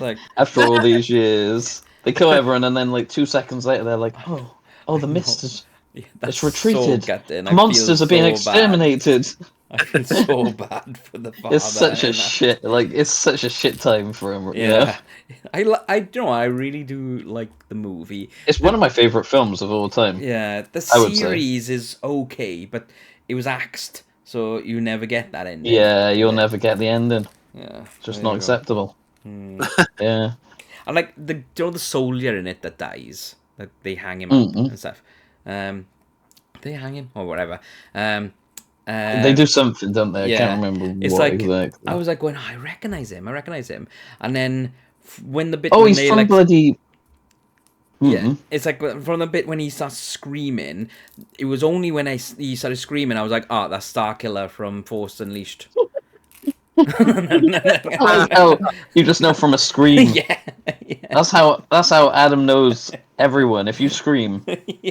Like after all these years, they kill everyone, and then like 2 seconds later, they're like, oh, the mist is it's retreated. So monsters are being exterminated. I feel so bad for the father. It's such a shit. Like it's such a shit time for him. Yeah, I really do like the movie. It's one of my favorite films of all time. Yeah, the series is okay, but it was axed, so you never get that ending. Yeah, you'll never get the ending. Yeah, it's just not acceptable. Yeah, and like the soldier in it that dies, like they hang him up and stuff. They hang him or whatever. They do something, don't they? I can't remember it's what like, exactly. I was like, going, I recognize him. And then when the bit he's they, from like, bloody. Yeah, it's like from the bit when he starts screaming. It was only when he started screaming I was like, that's Starkiller from Force Unleashed. Oh, you just know from a scream. Yeah. That's how Adam knows everyone. If you scream,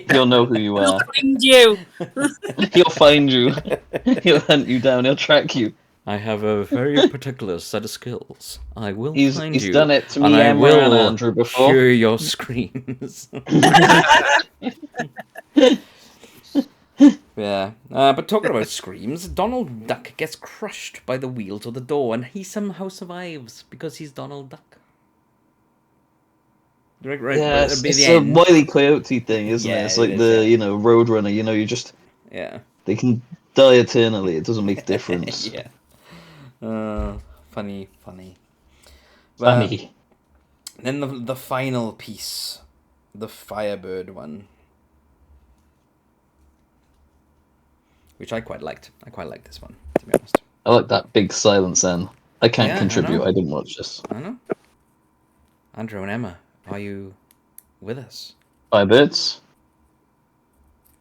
he'll know who you are. Find you. He'll find you. He'll hunt you down. He'll track you. I have a very particular set of skills. I will find He's you. done it to and me I and will Andrew before. hear your screams. Yeah. But talking about screams, Donald Duck gets crushed by the wheels of the door, and he somehow survives because he's Donald Duck. Right, Yeah, it'll be it's the a end. Wile E. Coyote thing, isn't Yeah, it? It's it like is, the yeah. Roadrunner. You just Yeah. they can die eternally. It doesn't make a difference. Yeah. Funny. Funny. Then the final piece, the Firebird one, which I quite liked. I quite liked this one, to be honest. I like that big silence then. I can't Yeah, I contribute. know. I didn't watch this. I know. Andrew and Emma, are you with us? Firebirds?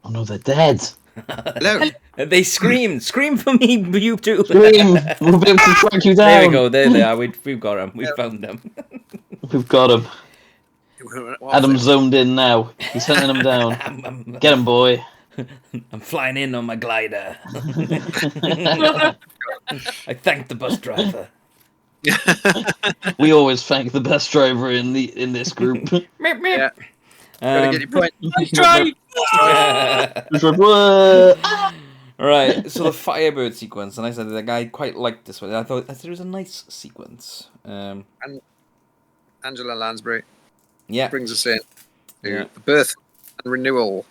Oh no, they're dead. Hello. They screamed. Scream for me, you two. Scream! We'll be able to track you down. There we go. There they are. We've got them. We found them. We've got him. Adam's zoned in now. He's hunting him down. Get him, boy. I'm flying in on my glider. I thank the bus driver. We always thank the best driver in this group. Yeah. Gotta get your point. Nice drive. Right, so the Firebird sequence, and I said that I quite liked this one. I thought it was a nice sequence. Angela Lansbury Yeah. brings us in to Yeah. the birth and renewal.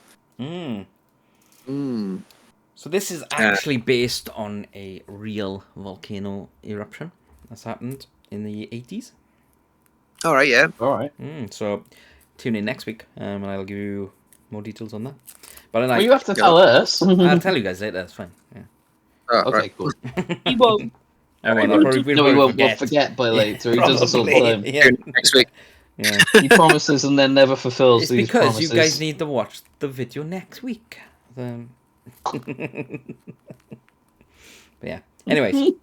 So this is actually based on a real volcano eruption that's happened in the 80s. All right, yeah. All right. So tune in next week, and I'll give you more details on that. But then Well, you have to tell us. I'll tell you guys later. That's fine. Yeah. Oh, Okay, right. cool. He won't. Oh, well, No, we won't. We'll forget by later. He does this all the time. Yeah. Next week. Yeah. He promises and then never fulfills It's these because promises. you guys need to watch the video next week. But yeah. Anyways,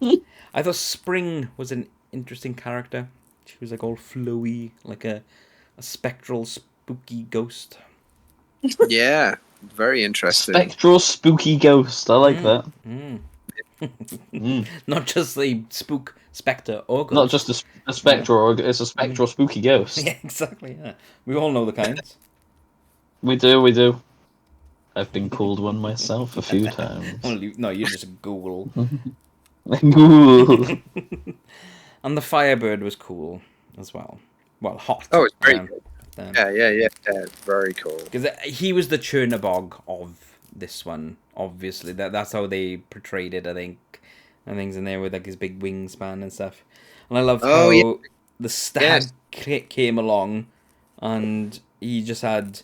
I thought Spring was an interesting character. She was like all flowy, like a spectral, spooky ghost. Yeah, very interesting. Spectral spooky ghost. I like that. Not just the spook spectre or ghost. Not just a spectral. It's a spectral spooky ghost. Yeah, exactly. Yeah, we all know the kinds. We do. I've been called one myself a few times. Well, you're just a ghoul. Ooh. And the Firebird was cool as well. Well, hot. Oh, it's very cool. Yeah. Very cool. Because he was the Chernobog of this one, obviously. That's how they portrayed it, I think. And things in there with like his big wingspan and stuff. And I love how the stag came along and he just had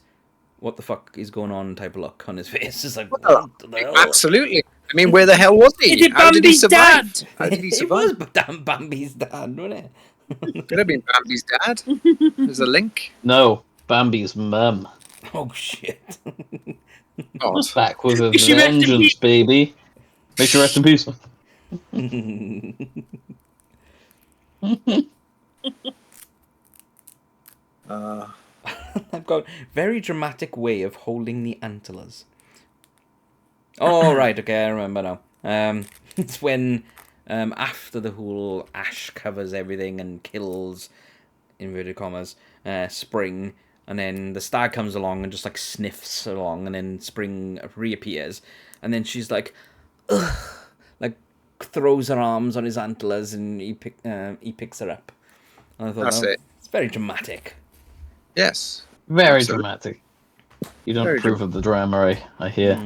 what the fuck is going on type of look on his face. It's like, what the hell? Absolutely. I mean, where the hell was he? Is it How did he Bambi's survive? dad? How did he It survive? was Bambi's dad, wasn't it? Could have been Bambi's dad. There's a link. No, Bambi's mum. Oh, shit. God. Back with a She rest in vengeance, peace. baby. Make sure rest in peace. I've got very dramatic way of holding the antlers. Oh, right, okay, I remember now. It's when, after the whole ash covers everything and kills, inverted commas, Spring, and then the stag comes along and just, like, sniffs along, and then Spring reappears, and then she's like, ugh, like, throws her arms on his antlers, and he picks her up. And I thought, That's it. It's very dramatic. Yes. Very Absolutely. dramatic. You don't Very approve of the drama, I hear.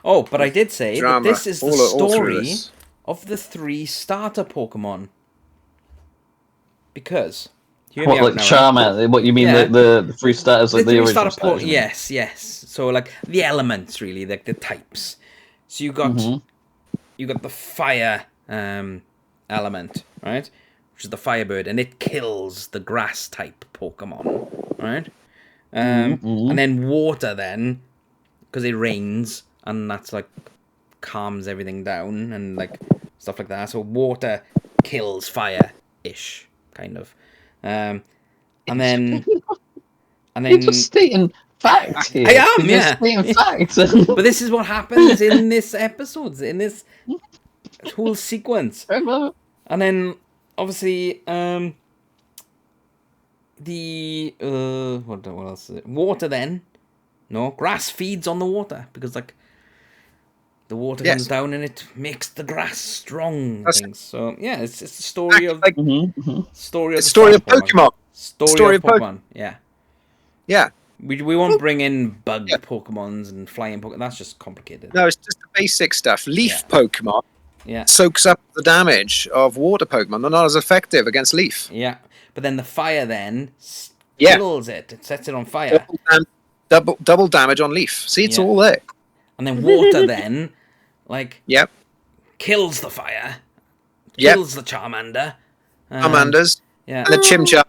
Oh, but I did say Drama. that this is the All through story this. of the 3 starter Pokemon. Because... hear What, me out like now, Charmander? What you mean, Yeah. the 3 starters, like the 3 original starter starters? Yes. So, like, the elements, really, like the types. So you got the fire element, right? Which is the Firebird, and it kills the grass type Pokemon, right? And then water, then, because it rains, and that's like calms everything down, and like stuff like that. So water kills fire-ish, kind of. And then You're just stating facts here. I am, You're yeah. stating facts. But this is what happens in this episode, in this whole sequence. And then, obviously, what else is it? Water then. No, grass feeds on the water because, like, the water comes down and it makes the grass strong. Things. So yeah, it's the story of story of Pokemon. Story of Pokemon. Yeah. Yeah. We won't bring in bug Pokemons and flying Pokemon. That's just complicated. No, it's just the basic stuff. Leaf Pokemon soaks up the damage of water Pokemon. They're not as effective against leaf. Yeah, but then the fire then kills it. It sets it on fire. Double damage on leaf. See, it's all there. And then water then, like, kills the fire, kills the Charmander. Charmanders. Yeah. And the Chimchar.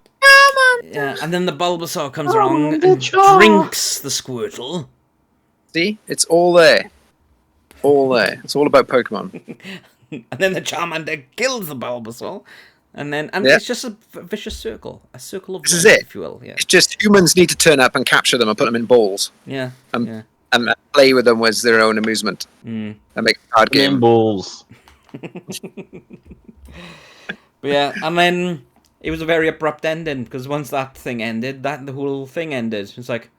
Yeah, and then the Bulbasaur comes along and drinks the Squirtle. See, it's all there. All there. It's all about Pokemon. And then the Charmander kills the Bulbasaur. And it's just a vicious circle. A circle of life, if you will. Yeah. It's just humans need to turn up and capture them and put them in balls. Yeah. And play with them as their own amusement. And make a card game. In balls. But yeah, and then it was a very abrupt ending because once that thing ended, the whole thing ended. It's like,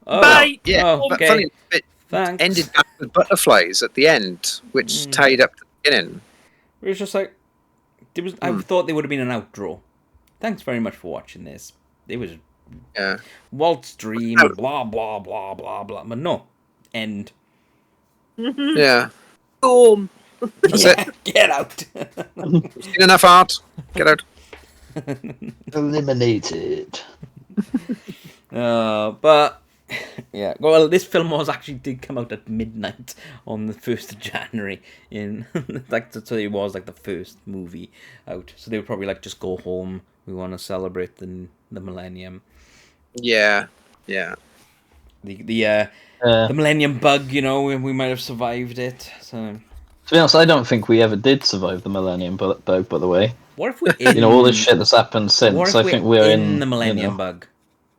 bye. Okay. Funny, it Thanks. ended back with butterflies at the end, which tied up the beginning. It was just like, I thought there would have been an outro. Thanks very much for watching this. It was Walt's dream, blah blah blah blah blah. But no, end. Yeah. Boom. That's it. Get out. Seen enough art. Get out. Eliminated. But yeah, well, this film did come out at midnight on the 1st of January. So it was like the first movie out. So they would probably like just go home. We want to celebrate the millennium. Yeah. The millennium bug. We might have survived it. So. To be honest, I don't think we ever did survive the millennium bug, by the way. What if we're in... all this shit that's happened since, I think we're in... the millennium bug?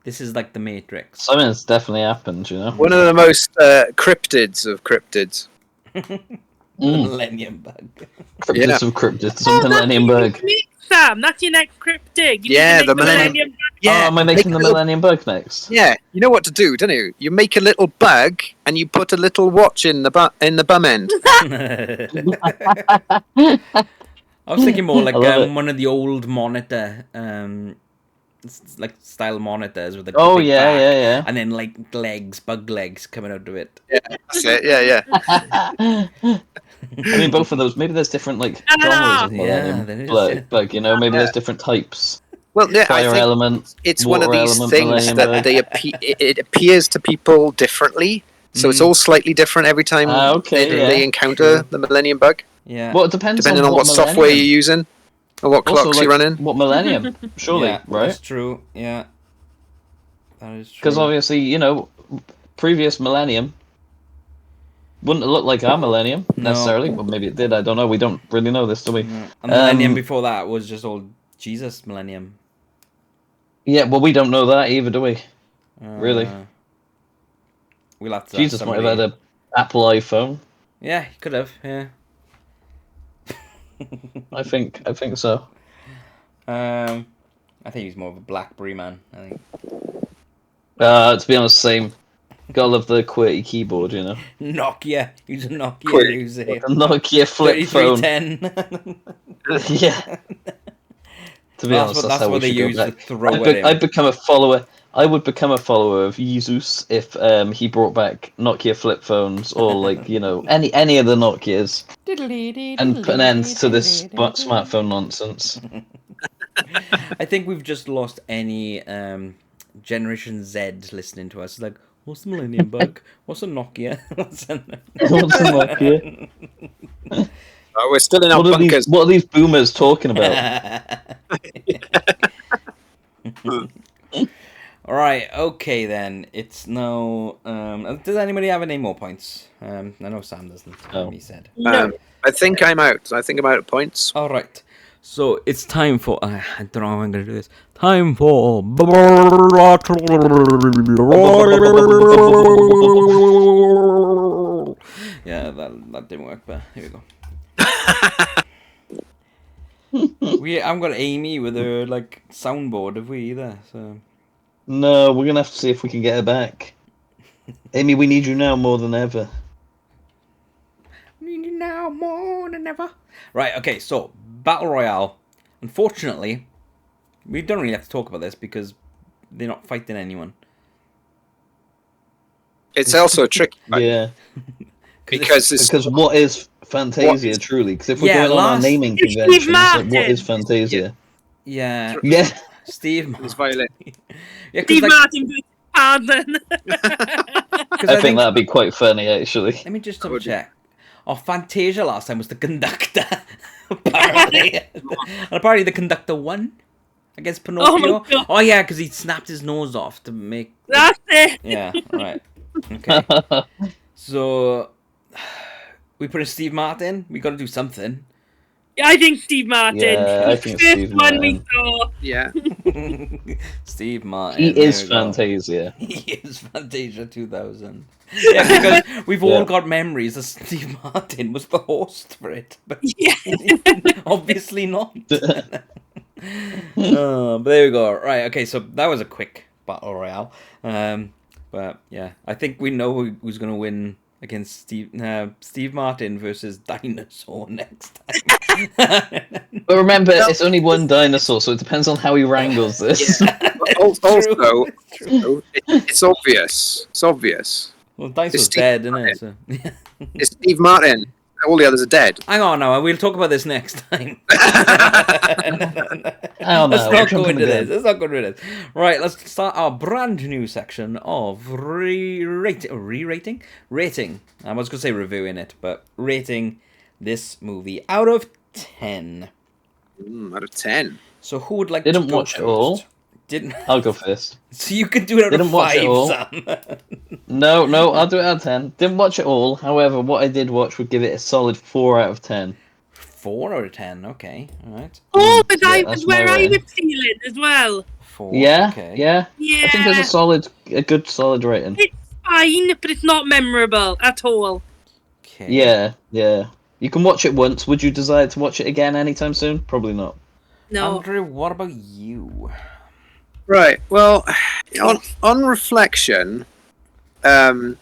This is like the Matrix. I mean, it's definitely happened, One of the most cryptids of cryptids. The millennium bug. Cryptids of cryptids. The millennium bug. Sam, that's your next cryptid. The millennium bug. Yeah, am I making the millennium bug next? Yeah, you know what to do, don't you? You make a little bug and you put a little watch in the bum end. I was thinking more like one of the old monitor, like style monitors with the big back, and then like bug legs coming out of it. Yeah, that's it. Yeah. I mean, both of those. Maybe there's different like genres of millennium bug. Maybe there's different types. Well, yeah, Fire I think element, it's one of these element, things that it appears to people differently. So it's all slightly different every time they encounter the millennium bug. Yeah. Well, it depends depending on what software you're using or what clocks you're running. What millennium? Surely, right? That's true. Yeah. That is true. Because obviously, previous millennium wouldn't have looked like our millennium necessarily. Well, maybe it did. I don't know. We don't really know this, do we? Yeah. A millennium before that was just old Jesus millennium. Yeah, well, we don't know that either, do we? Really? We'll have to. Jesus might have had an Apple iPhone. Yeah, he could have. Yeah. I think so. I think he's more of a BlackBerry man. I think. To be honest, same. Gotta love the QWERTY keyboard, Nokia. He's a Nokia user. A Nokia flip phone. 3310. Yeah. To be honest, that's how what they use to throw I'd become a follower. I would become a follower of Jesus if he brought back Nokia flip phones or any of the Nokias and put an end to this smartphone nonsense. I think we've just lost any Generation Z listening to us. It's like, what's the millennium bug? What's a Nokia? What's a Nokia? Oh, we're still in our bunkers. What are these boomers talking about? All right, okay then. It's now. Does anybody have any more points? I know Sam doesn't. No. He said. No. I think I'm out. I think I'm out of points. All right. So it's time for. I don't know how I'm going to do this. Time for. Yeah, that didn't work, but here we go. I'm got Amy with her soundboard. Have we either? So. No, we're gonna have to see if we can get her back. Amy, we need you now more than ever. Need you now more than ever. Right. Okay. So Battle Royale. Unfortunately, we don't really have to talk about this because they're not fighting anyone. It's also tricky. Yeah. Because what is Fantasia truly? Because if we're going on our naming conventions, what is Fantasia? Yeah. Yeah. Steve Martin. His violin. Yeah, Steve Martin versus Pardon. I think that'd be quite funny, actually. Let me just double check. Oh, Fantasia last time was the conductor. Apparently. And apparently the conductor won against Pinocchio. Oh yeah, because he snapped his nose off to make... That's it. Yeah, right. Okay. So, we put in Steve Martin. We got to do something. I think Steve Martin. Yeah, I think Steve one we Martin. saw. Yeah. Steve Martin. He is Fantasia. He is Fantasia 2000. Yeah, because we've all got memories that Steve Martin was the host for it. But obviously not. But there we go. Right, okay, so that was a quick Battle Royale. But yeah, I think we know who's going to win against Steve Martin versus Dinosaur next time. But remember, it's only one dinosaur, so it depends on how he wrangles this. Yeah. Also, it's obvious. It's obvious. Well, Dinosaur's dead, isn't it? So. It's Steve Martin. All the others are dead. Hang on now, we'll talk about this next time. Let's not go into this. Let's not go into this. Right, let's start our brand new section of rating. I was going to say reviewing it, but rating this movie out of 10. Out of 10. So who would like Didn't to go watch first? it all. Didn't. I'll go first. So you can do it out Didn't of watch 5, it all. Sam. No, I'll do it out of 10. Didn't watch it all. However, what I did watch would give it a solid 4 out of 10. 4 out of 10. Okay, all right. Oh, but Yeah, I that's was where my I rating. was feeling as well. 4. Yeah, Okay. yeah. Yeah. I think there's a good solid rating. It's fine, but it's not memorable at all. Okay. Yeah. You can watch it once. Would you desire to watch it again anytime soon? Probably not. No. Andrew, what about you? Right. Well, on reflection, it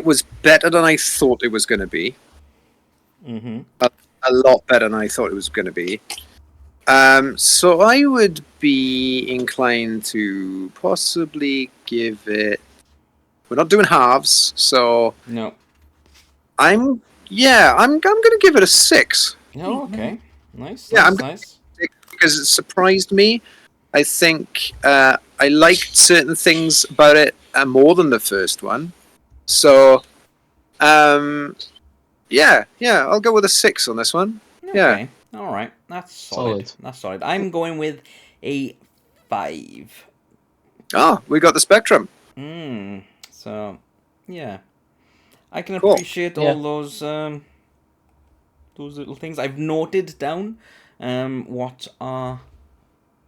was better than I thought it was going to be. Mm-hmm. A lot better than I thought it was going to be. So I would be inclined to possibly give it. We're not doing halves, so No. I'm going to give it a 6. No. Okay. Nice. Yeah, Nice. Because it surprised me. I think I liked certain things about it more than the first one. So, I'll go with a 6 on this one. Okay. All right. That's solid. Solid. That's solid. I'm going with a 5. Oh, we got the spectrum. So, yeah, I can Cool. appreciate all those little things. I've noted down what our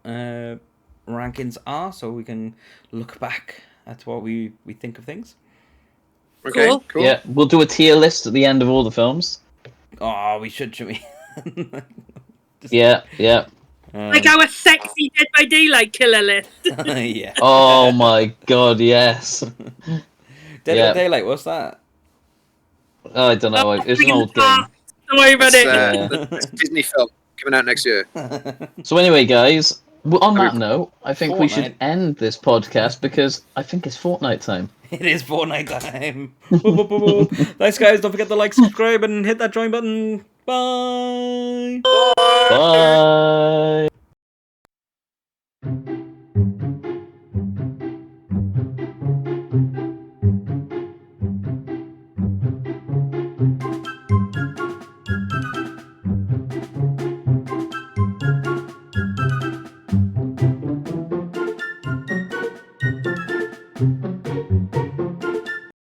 rankings are, so we can look back at what we think of things. Okay, cool. Yeah, we'll do a tier list at the end of all the films. Oh, we should we? Yeah. Like our sexy Dead by Daylight killer list. Yeah. Oh my god, yes. Dead by Daylight, what's that? Oh, I don't know. It's an old game. Don't worry about it. It's a Disney film coming out next year. So anyway, guys, on that note, I think we should Fortnite. end this podcast because I think it's Fortnite time. It is Fortnite time. Thanks, guys. Don't forget to like, subscribe, and hit that join button. Bye. Bye.